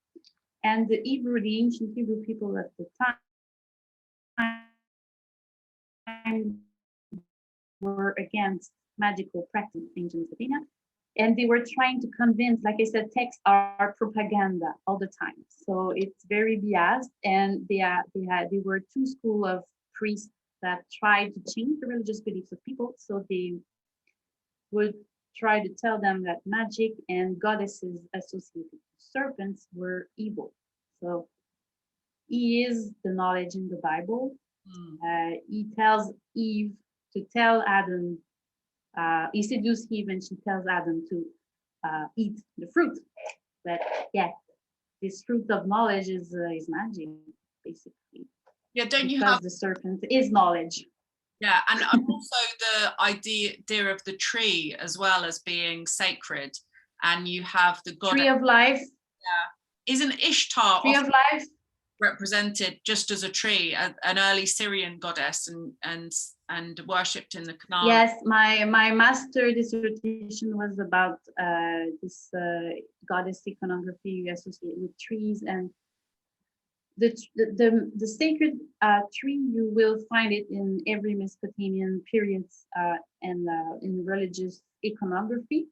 And the ancient Hebrew people at the time were against magical practice in ancient Mesopotamia. And they were trying to convince, like I said, texts are propaganda all the time. So it's very biased. And they were two schools of priests that tried to change the religious beliefs of people. So they would try to tell them that magic and goddesses associated with serpents were evil. So he is the knowledge in the Bible. He tells Eve to tell Adam, he seduced Eve and she tells Adam to eat the fruit. But yeah, this fruit of knowledge is magic, basically. Yeah, don't you because have the serpent is knowledge. Yeah, and also the idea of the tree as well as being sacred, and you have the goddess. Tree of life. Yeah, isn't Ishtar tree of life represented just as a tree, an early Syrian goddess, and worshipped in the Canaan? Yes, my master dissertation was about this goddess iconography associated with trees, and the sacred tree, you will find it in every Mesopotamian periods and in religious iconography.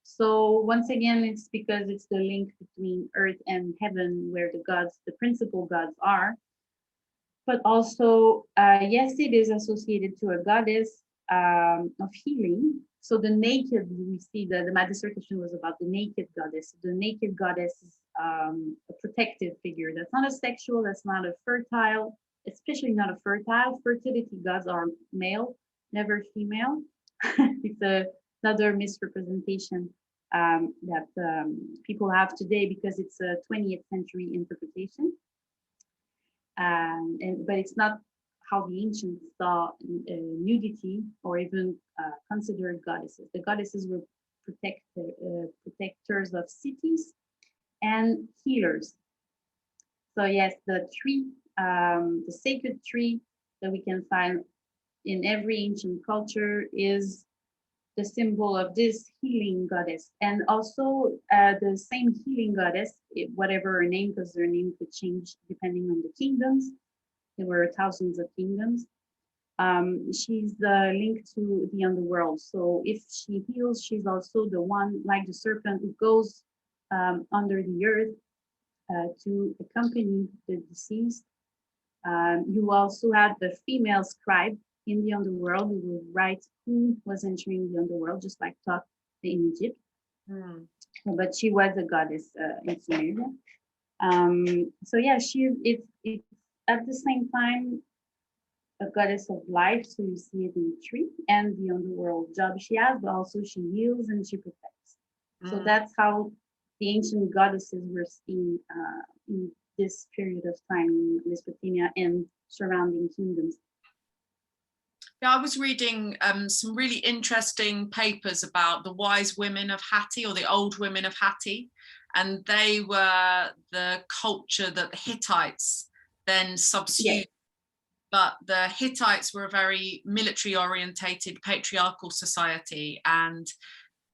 So once again, it's because it's the link between earth and heaven, where the gods, the principal gods, are. But also, yes, it is associated to a goddess of healing. So the naked, we see that my dissertation was about the naked goddess. The naked goddess is a protective figure. That's not a sexual, that's not a fertile, especially not a fertile. Fertility gods are male, never female. It's another misrepresentation that people have today, because it's a 20th century interpretation. But it's not how the ancients saw nudity or even considered goddesses. The goddesses were protectors of cities and healers. So yes, the tree, the sacred tree that we can find in every ancient culture is the symbol of this healing goddess. And also the same healing goddess, whatever her name, because her name could change depending on the kingdoms. There were thousands of kingdoms. She's linked to the underworld. So if she heals, she's also the one, like the serpent, who goes under the earth to accompany the deceased. You also had the female scribe in the underworld who would write who was entering the underworld, just like Thoth in Egypt. But she was a goddess in Sumeria. So yeah, it's at the same time a goddess of life. So you see it in the tree and the underworld job she has, but also she heals and she protects. So that's how the ancient goddesses were seen in this period of time in Mesopotamia and surrounding kingdoms. Yeah, I was reading some really interesting papers about the wise women of Hatti, or the old women of Hatti, and they were the culture that the Hittites then subsumed. Yes. But the Hittites were a very military orientated patriarchal society,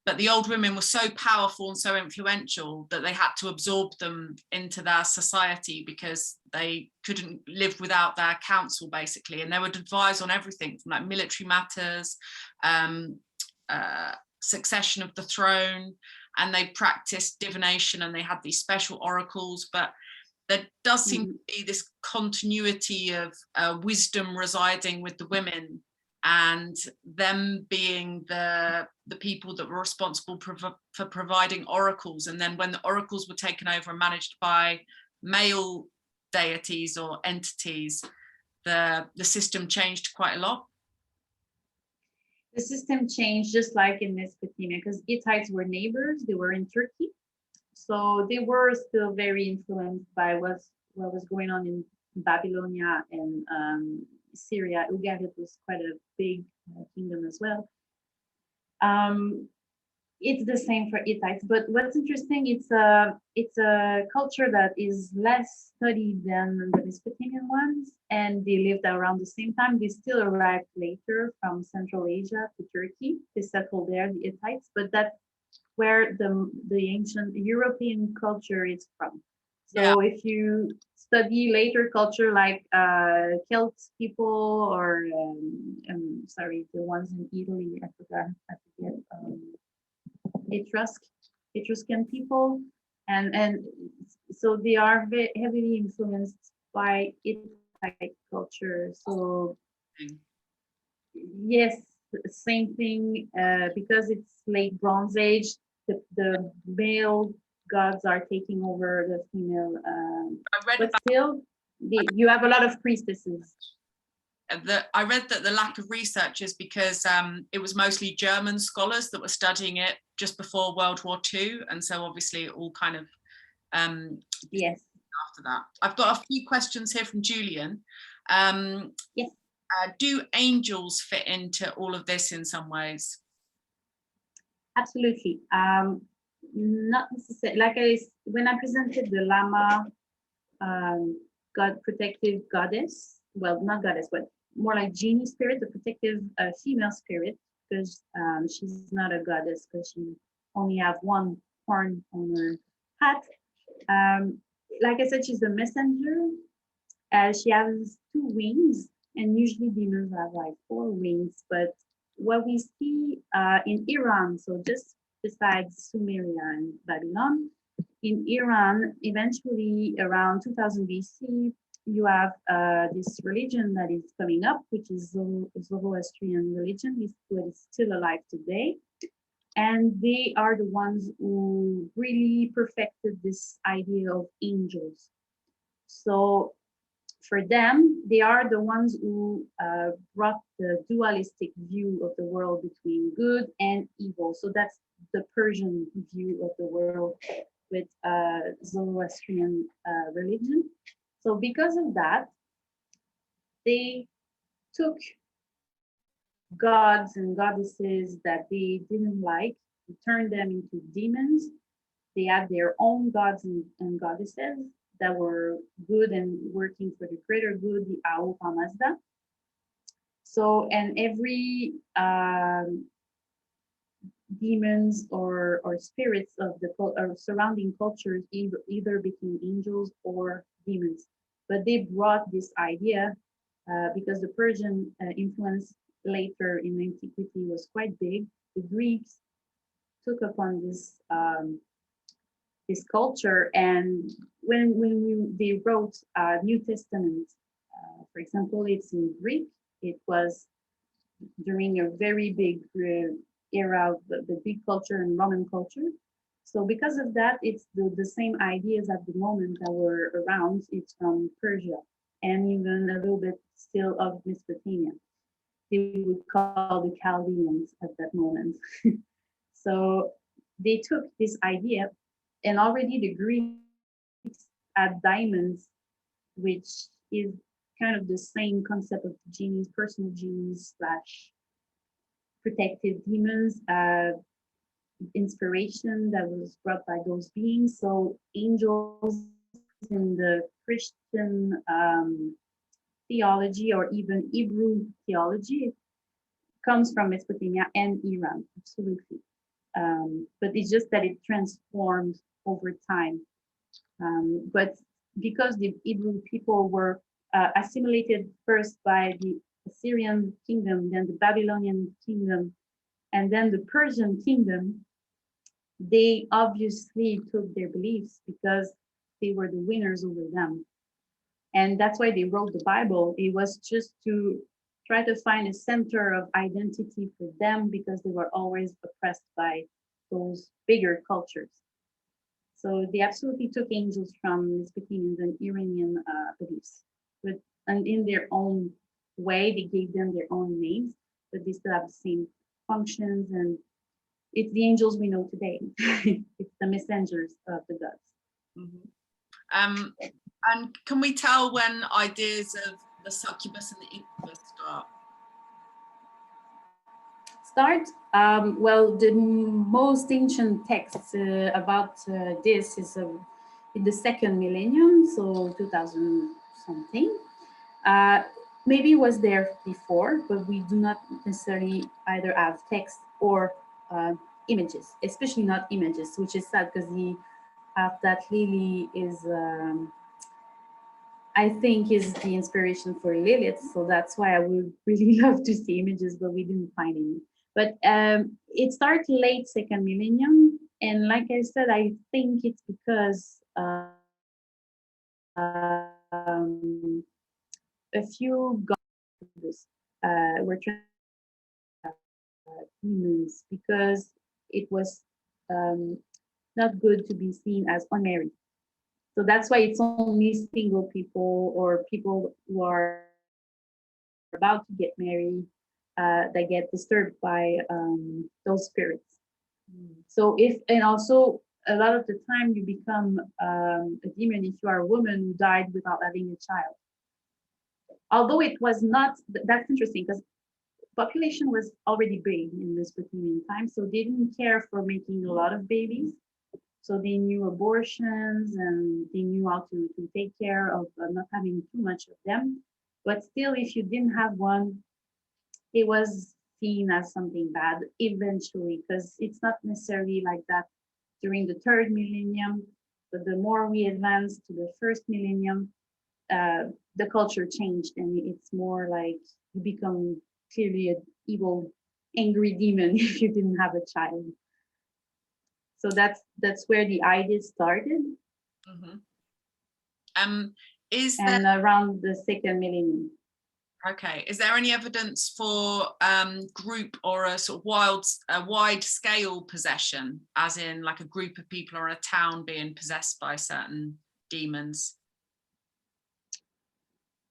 but the old women were so powerful and so influential that they had to absorb them into their society because they couldn't live without their counsel, basically. And they would advise on everything from like military matters, succession of the throne, and they practiced divination and they had these special oracles. But there does seem to be this continuity of wisdom residing with the women, and them being the people that were responsible for providing oracles. And then when the oracles were taken over and managed by male deities or entities, the system changed quite a lot. The system changed just like in Mesopotamia, because Hittites were neighbors, they were in Turkey. So they were still very influenced by what was going on in Babylonia and Syria. Ugarit was quite a big kingdom as well. It's the same for Hittites, but what's interesting, it's a culture that is less studied than the Mesopotamian ones, and they lived around the same time. They still arrived later from Central Asia to Turkey. They settled there, the Hittites, but that's where the ancient European culture is from. So yeah, if you study later culture like Celts people, or sorry, the ones in Italy, I forget, Etruscan people, and so they are very heavily influenced by Hittite culture. So yes, same thing, because it's late Bronze Age, the male gods are taking over the female, but still you have a lot of priestesses. I read that the lack of research is because it was mostly German scholars that were studying it just before World War II, and so obviously it all kind of yes, after that. I've got a few questions here from Julian. Yes. Do angels fit into all of this in some ways? Absolutely. Not necessarily. Like when I presented the Lama, God, protective goddess. Well, not goddess, but more like genie spirit, the protective female spirit, because she's not a goddess because she only have one horn on her hat. Like I said, she's a messenger. She has 2 wings, and usually demons have like 4 wings. But what we see in Iran, so just besides Sumeria and Babylon, in Iran, eventually around 2000 BC, you have this religion that is coming up, which is Zoroastrian religion, is still alive today. And they are the ones who really perfected this idea of angels. So for them, they are the ones who brought the dualistic view of the world between good and evil. So that's the Persian view of the world with Zoroastrian religion. So because of that, they took gods and goddesses that they didn't like, turned them into demons. They had their own gods and goddesses that were good and working for the greater good, the Ao Mazda. So, and every demons or spirits of the surrounding cultures either became angels or demons. But they brought this idea because the Persian influence later in antiquity was quite big. The Greeks took upon this this culture, and when they wrote New Testament, for example, it's in Greek. It was during a very big era of the Greek culture and Roman culture. So because of that, it's the same ideas at the moment that were around. It's from Persia and even a little bit still of Mesopotamia. They would call the Chaldeans at that moment. So they took this idea And already the Greeks had diamonds, which is kind of the same concept of genies, personal genies slash protective demons, inspiration that was brought by those beings. So angels in the Christian theology, or even Hebrew theology, comes from Mesopotamia and Iran, absolutely. But it's just that it transformed over time. But because the Hebrew people were assimilated first by the Assyrian kingdom, then the Babylonian kingdom, and then the Persian kingdom, they obviously took their beliefs because they were the winners over them. And that's why they wrote the Bible. It was just to try to find a center of identity for them, because they were always oppressed by those bigger cultures. So they absolutely took angels from Mesopotamian and Iranian beliefs, but and in their own way, they gave them their own names, but they still have the same functions, and it's the angels we know today. It's the messengers of the gods. Mm-hmm. And can we tell when ideas of the succubus and the incubus start? Well, the most ancient texts about this is in the second millennium, so 2000 something. Maybe it was there before, but we do not necessarily either have text or images, especially not images, which is sad because the that Lily is, I think, is the inspiration for Lilith. So that's why I would really love to see images, but we didn't find any. But it started late second millennium. And like I said, I think it's because a few gods were demons, because it was not good to be seen as unmarried. So that's why it's only single people or people who are about to get married that get disturbed by those spirits. So and also a lot of the time you become a demon if you are a woman who died without having a child. Although it was not, that's interesting because population was already big in Mesopotamian times, so they didn't care for making a lot of babies. So they knew abortions and they knew how to take care of not having too much of them. But still, if you didn't have one, it was seen as something bad eventually, because it's not necessarily like that during the third millennium. But the more we advance to the first millennium, the culture changed, and it's more like you become clearly an evil, angry demon if you didn't have a child. So that's where the idea started. Mm-hmm. And around the second millennium. Okay. Is there any evidence for group or a sort of wide scale possession, as in like a group of people or a town being possessed by certain demons?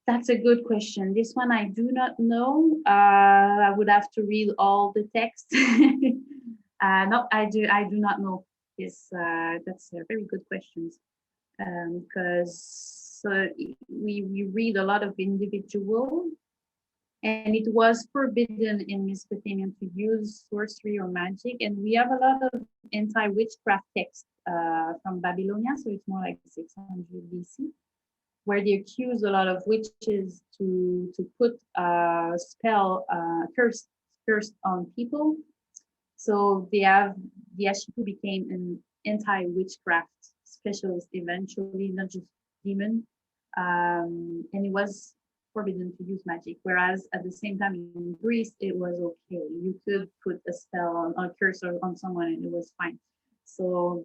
That's a good question. This one I do not know. I would have to read all the text. No, I do not know. This that's a very good question. Because we read a lot of individual, and it was forbidden in Mesopotamia to use sorcery or magic. And we have a lot of anti-witchcraft texts from Babylonia, so it's more like 600 BC, where they accuse a lot of witches to put a spell, curse on people. So the Ashipu became an anti-witchcraft specialist eventually, not just demon. And it was forbidden to use magic. Whereas at the same time in Greece, it was okay. You could put a spell on a curse on someone and it was fine. So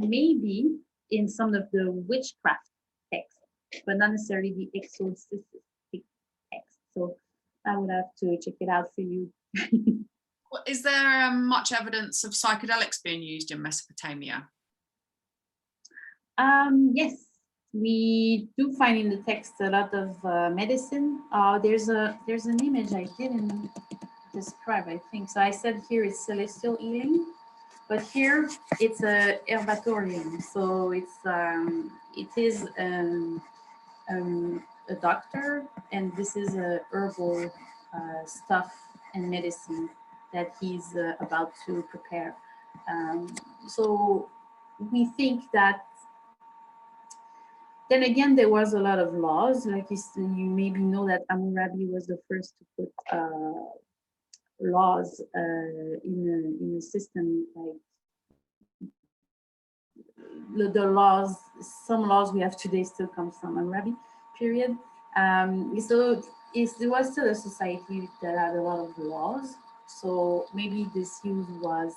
maybe in some of the witchcraft texts, but not necessarily the exorcistic text. So I would have to check it out for you. Is there much evidence of psychedelics being used in Mesopotamia? Yes, we do find in the text a lot of medicine. There's an image I didn't describe, I think. So I said here is celestial healing, But here it's a herbatorium, so it is a doctor, and this is a herbal stuff and medicine that he's about to prepare. So we think that. Then again, there was a lot of laws. Like you maybe know that Hammurabi was the first to put laws in a system, like the laws. Some laws we have today still comes from Hammurabi period. So there was still a society that had a lot of laws. So maybe this use was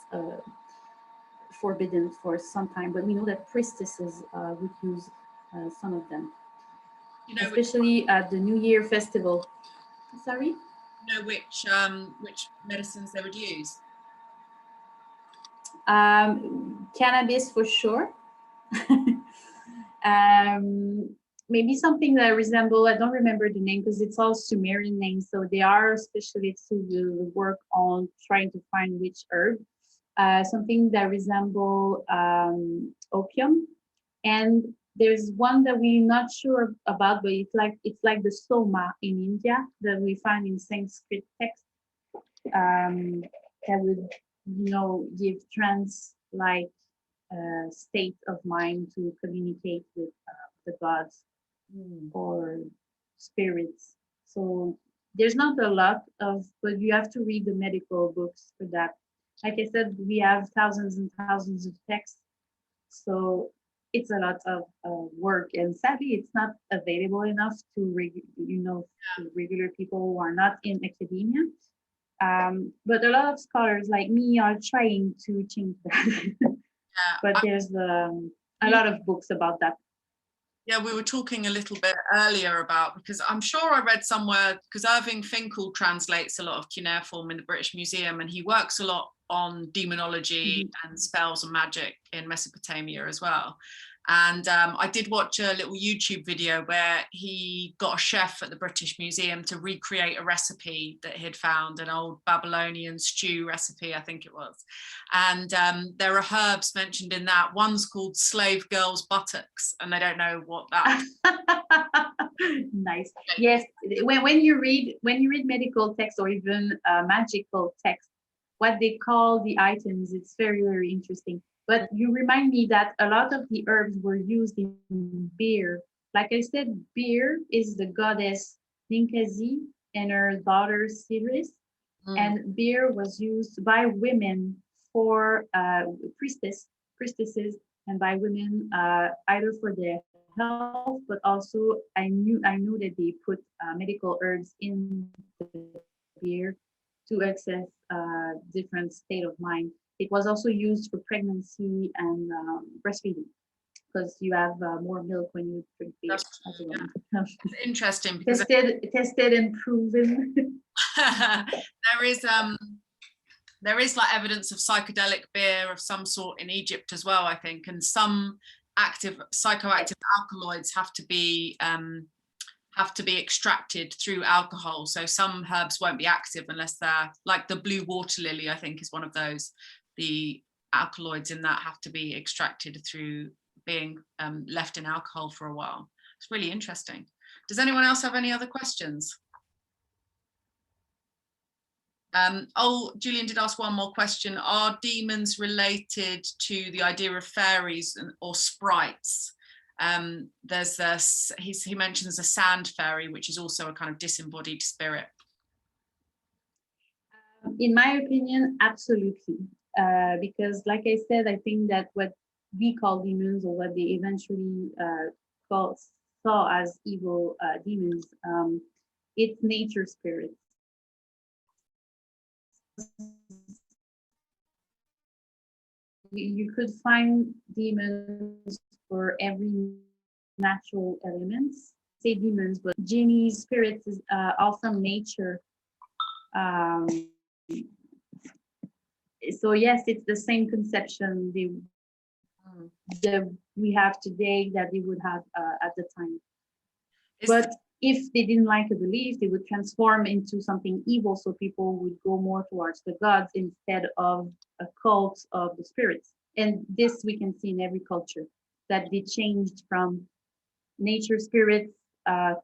forbidden for some time, but we know that priestesses would use some of them. You know, especially at the New Year festival. Sorry? You know which medicines they would use? Cannabis for sure. Maybe something that resemble, I don't remember the name because it's all Sumerian names. So they are specialists who will work on trying to find which herb. Something that resemble opium. And there's one that we're not sure about, but it's like the soma in India that we find in Sanskrit text that would, give trance-like state of mind to communicate with the gods or spirits. So there's not a lot of, but you have to read the medical books for that. Like I said, we have thousands and thousands of texts. So it's a lot of work, and sadly, it's not available enough to regular people who are not in academia. But a lot of scholars like me are trying to change that. But there's a lot of books about that. Yeah, we were talking a little bit earlier about, because I'm sure I read somewhere, because Irving Finkel translates a lot of cuneiform in the British Museum, and he works a lot on demonology and spells and magic in Mesopotamia as well. And I did watch a little YouTube video where he got a chef at the British Museum to recreate a recipe that he'd found, an old Babylonian stew recipe, I think it was. And there are herbs mentioned in that. One's called slave girl's buttocks, and they don't know what that is. Nice. Yes, when you read medical text or even magical text, what they call the items, it's very, very interesting. But you remind me that a lot of the herbs were used in beer. Like I said, beer is the goddess Ninkasi and her daughter Siris. And beer was used by women for priestesses, and by women either for their health, but also I knew that they put medical herbs in the beer to access different state of mind. It was also used for pregnancy and breastfeeding, because you have more milk when you drink beer. It's interesting because tested and proven. there is like evidence of psychedelic beer of some sort in Egypt as well, I think, and some psychoactive alkaloids have to be extracted through alcohol. So some herbs won't be active unless they're, like the blue water lily, I think is one of those. The alkaloids in that have to be extracted through being left in alcohol for a while. It's really interesting. Does anyone else have any other questions? Julian did ask one more question. Are demons related to the idea of fairies or sprites? He mentions a sand fairy, which is also a kind of disembodied spirit. In my opinion, absolutely. Because like I said, I think that what we call demons, or what they eventually saw as evil demons, it's nature spirits. You could find demons for every natural elements. Say demons, but genies, spirits is all from nature. So yes, it's the same conception that we have today that they would have at the time. But if they didn't like a belief, they would transform into something evil, so people would go more towards the gods instead of a cult of the spirits. And this we can see in every culture, that they changed from nature spirits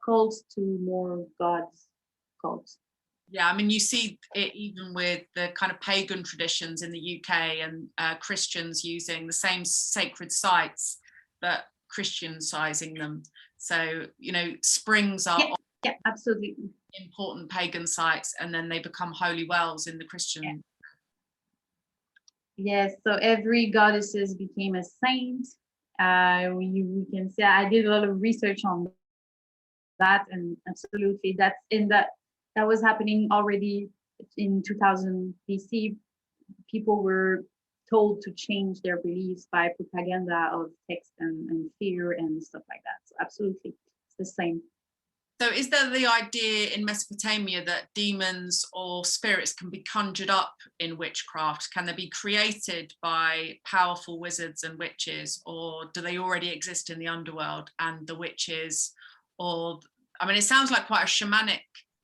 cults to more gods cults. Yeah, I mean, you see it even with the kind of pagan traditions in the UK, and Christians using the same sacred sites, but Christian-sizing them. So, you know, springs are yeah, absolutely important pagan sites, and then they become holy wells in the Christian. Yes, so every goddesses became a saint. We can say I did a lot of research on that, and absolutely that was happening already in 2000 BC. People were told to change their beliefs by propaganda of text and fear and stuff like that. So absolutely, it's the same. So is there the idea in Mesopotamia that demons or spirits can be conjured up in witchcraft? Can they be created by powerful wizards and witches, or do they already exist in the underworld and the witches? Or, I mean, it sounds like quite a shamanic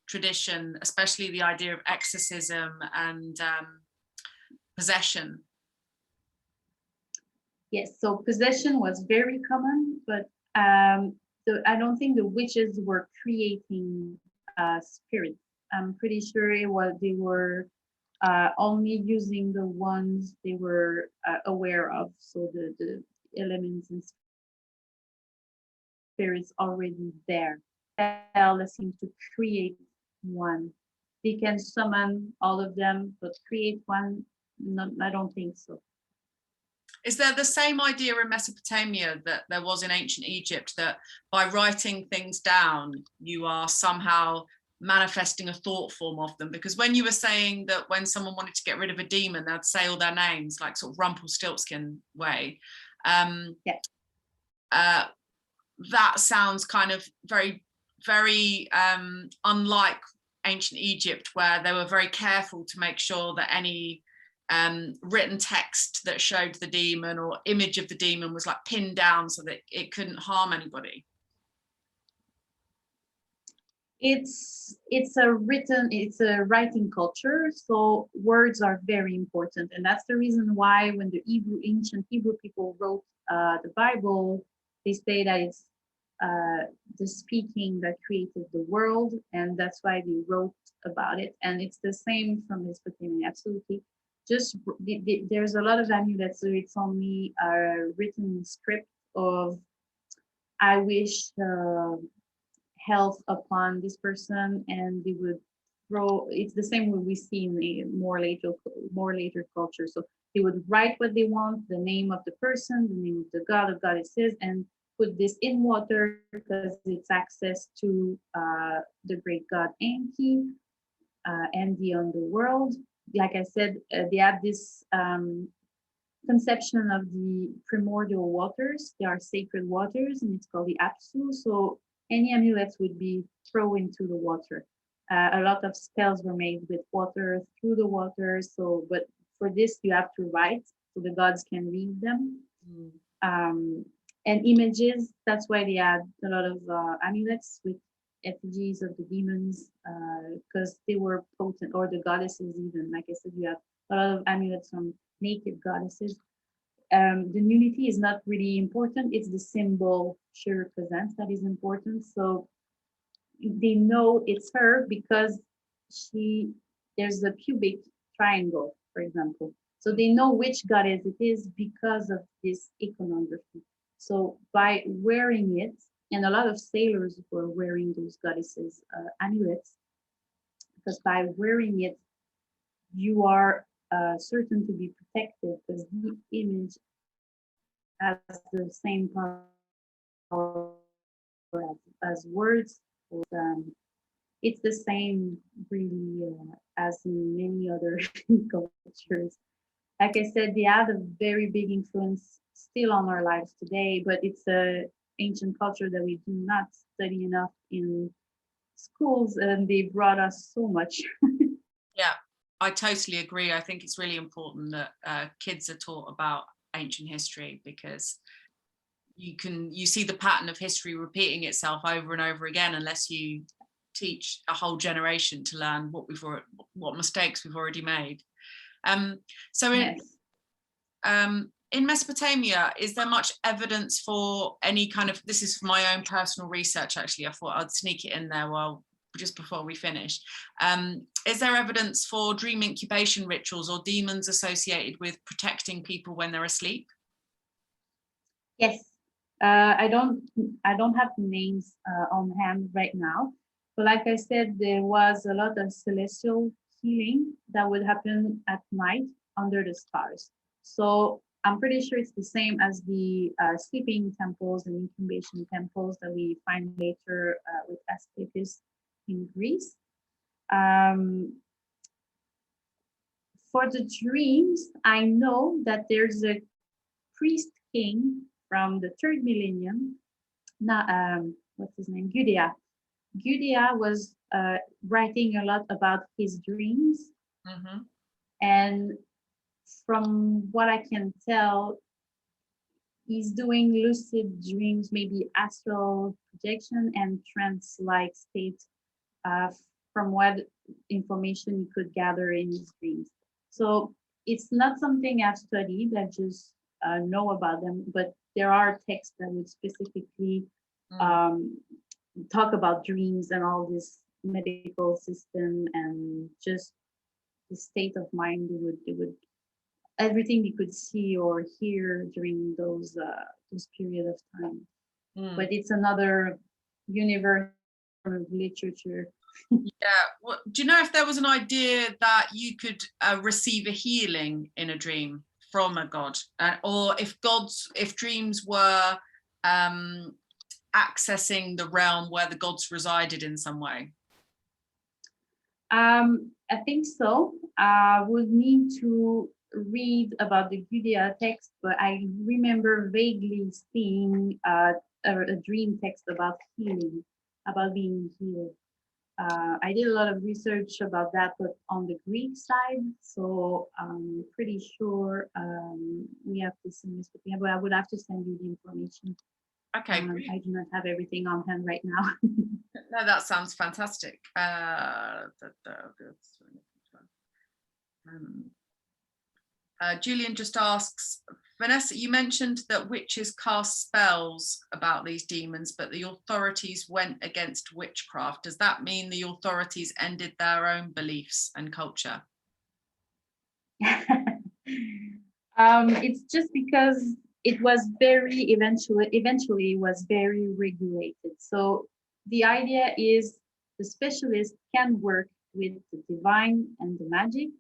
tradition, especially the idea of exorcism and possession. Yes, so possession was very common, but I don't think the witches were creating spirits. I'm pretty sure they were only using the ones they were aware of. So the elements and spirits already there. Spell seems to create one. They can summon all of them, but create one, no, I don't think so. Is there the same idea in Mesopotamia that there was in ancient Egypt, that by writing things down, you are somehow manifesting a thought form of them? Because when you were saying that when someone wanted to get rid of a demon, they'd say all their names, like sort of Rumpelstiltskin way. That sounds kind of very, very unlike ancient Egypt, where they were very careful to make sure that any written text that showed the demon or image of the demon was like pinned down so that it couldn't harm anybody. It's a writing culture, so words are very important, and that's the reason why when the ancient Hebrew people wrote the Bible, they say that it's the speaking that created the world, and that's why they wrote about it. And it's the same from Mesopotamia, absolutely. Just there's a lot of amulets, so it's only a written script of I wish health upon this person, and they would throw. It's the same way we see in the more later culture. So they would write what they want, the name of the person, the name of the god or goddesses, and put this in water because it's access to the great god Enki and the underworld. Like I said, they have this conception of the primordial waters. They are sacred waters, and it's called the Apsu. So any amulets would be thrown into the water. A lot of spells were made with water, through the water. So, but for this, you have to write so the gods can read them. And images, that's why they had a lot of amulets with effigies of the demons, because they were potent, or the goddesses even. Like I said, you have a lot of amulets from naked goddesses. The nudity is not really important. It's the symbol she represents that is important. So they know it's her because there's a pubic triangle, for example. So they know which goddess it is because of this iconography. So by wearing it, and a lot of sailors were wearing those goddesses' amulets, because by wearing it, you are certain to be protected, because the image has the same power as words. It's the same really as in many other cultures. Like I said, they have a very big influence still on our lives today, but it's a ancient culture that we do not study enough in schools, and they brought us so much. Yeah, I totally agree. I think it's really important that kids are taught about ancient history, because you see the pattern of history repeating itself over and over again, unless you teach a whole generation to learn what mistakes we've already made. So in Mesopotamia, is there much evidence for any kind of, this is for my own personal research actually, I thought I'd sneak it in there just before we finish. Is there evidence for dream incubation rituals or demons associated with protecting people when they're asleep? Yes, I don't have the names on hand right now, but like I said, there was a lot of celestial healing that would happen at night under the stars. So I'm pretty sure it's the same as the sleeping temples and incubation temples that we find later with Asclepius in Greece. For the dreams, I know that there's a priest king from the 3rd millennium. Now, what's his name? Gudea. Gudea was writing a lot about his dreams. Mm-hmm. And from what I can tell, he's doing lucid dreams, maybe astral projection and trance-like state from what information you could gather in his dreams. So it's not something I've studied, I just know about them, but there are texts that would specifically talk about dreams and all this medical system and just the state of mind they would everything you could see or hear during those period of time. But it's another universe of literature. Yeah. Well, do you know if there was an idea that you could receive a healing in a dream from a god, or if dreams were accessing the realm where the gods resided in some way? I think so. I would need to read about the Gudea text, but I remember vaguely seeing a dream text about healing, about being healed. I did a lot of research about that, but on the Greek side, so I'm pretty sure we have this in Mesopotamia, but I would have to send you the information. Okay. I do not have everything on hand right now. No, that sounds fantastic. Julian just asks, Vanessa, you mentioned that witches cast spells about these demons, but the authorities went against witchcraft. Does that mean the authorities ended their own beliefs and culture? It's just because it was eventually was very regulated. So the idea is the specialist can work with the divine and the magic,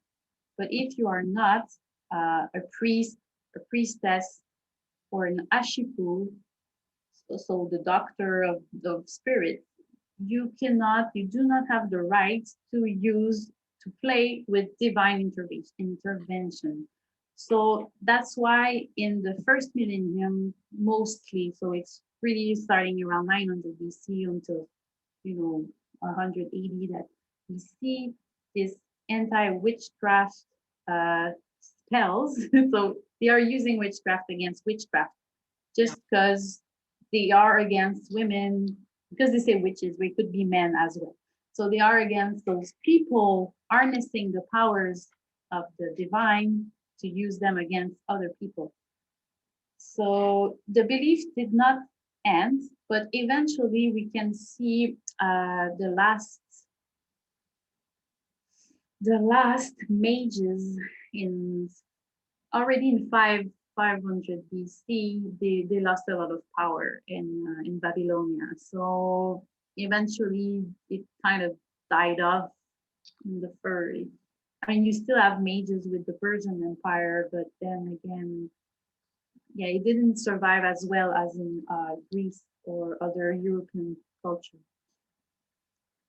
but if you are not a priest, a priestess, or an ashipu, so the doctor of the spirit, you do not have the right to play with divine intervention. So that's why in the 1st millennium, mostly, so it's really starting around 900 BC until 180, that we see this anti-witchcraft spells. So they are using witchcraft against witchcraft, just because they are against women, because they say witches, we could be men as well. So they are against those people harnessing the powers of the divine to use them against other people. So the belief did not end, but eventually we can see the last mages already in 500 BC, they lost a lot of power in Babylonia. So eventually it kind of died off in the fur. I mean, you still have mages with the Persian Empire, but then again, yeah, it didn't survive as well as in Greece or other European culture.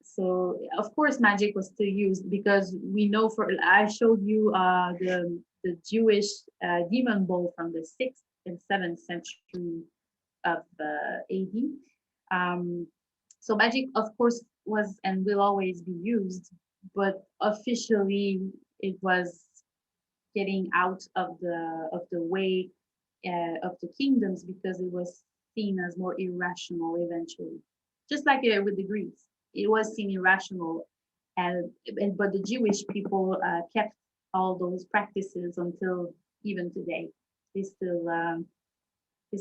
So of course magic was still used, because we know I showed you the Jewish demon bowl from the 6th and 7th century of AD. So magic, of course, was and will always be used, but officially it was getting out of the way of the kingdoms, because it was seen as more irrational eventually. Just like with the Greeks, it was seen irrational, but the Jewish people kept all those practices until even today. They still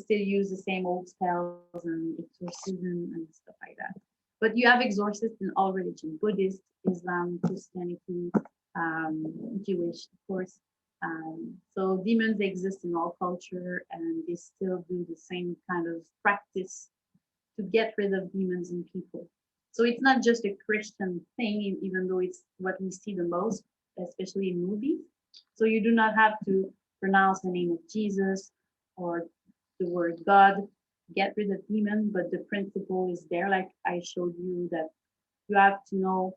use the same old spells and exorcism and stuff like that. But you have exorcists in all religions: Buddhist, Islam, Christianity, Jewish, of course. So demons exist in all culture, and they still do the same kind of practice to get rid of demons in people. So it's not just a Christian thing, even though it's what we see the most, especially in movies. So you do not have to pronounce the name of Jesus or the word God, get rid of demon, but the principle is there. Like I showed you, that you have to know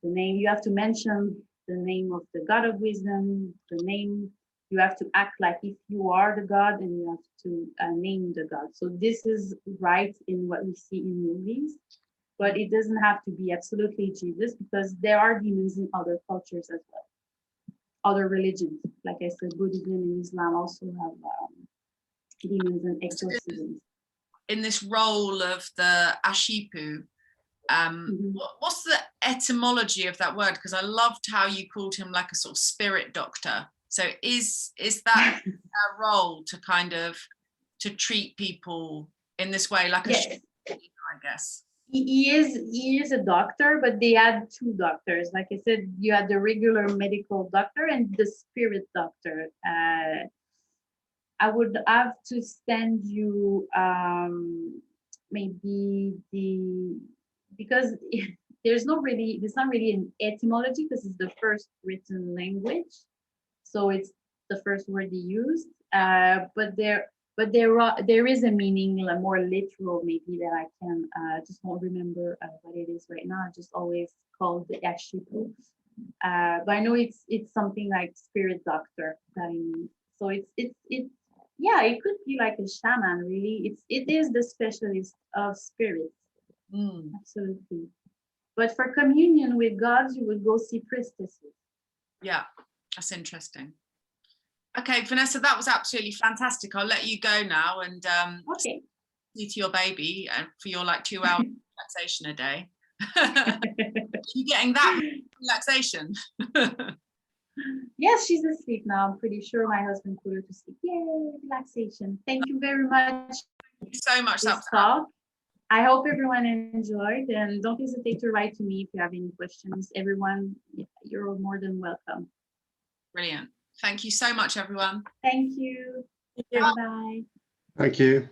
the name, you have to mention the name of the God of wisdom, the name, you have to act like if you are the God, and you have to name the God. So this is right in what we see in movies, but it doesn't have to be absolutely Jesus, because there are demons in other cultures as well. Other religions, like I said, Buddhism and Islam also have demons and exorcisms. In this role of the Ashipu, what's the etymology of that word? Because I loved how you called him like a sort of spirit doctor. So is that a role to kind of to treat people in this way, like yes. I guess? He is a doctor, but they had two doctors. Like I said, you had the regular medical doctor and the spirit doctor. I would have to send you maybe because there's not really an etymology, because it's the first written language, so it's the first word they used. But there is a meaning, like more literal, maybe, that I can just won't remember what it is right now. I just always called the Ashipu. But I know it's something like spirit doctor. So it's yeah, it could be like a shaman, really. It is the specialist of spirits. Absolutely. But for communion with gods, you would go see priestesses. Yeah, that's interesting. Okay, Vanessa, that was absolutely fantastic. I'll let you go now and okay. see to your baby for your like 2 hours relaxation a day. Are you getting that relaxation? Yes, she's asleep now. I'm pretty sure my husband put her to sleep. Yay, relaxation. Thank you very much. Thank you so much. This talk. I hope everyone enjoyed, and don't hesitate to write to me if you have any questions. Everyone, you're more than welcome. Brilliant. Thank you so much, everyone. Thank you. Bye-bye. Thank you.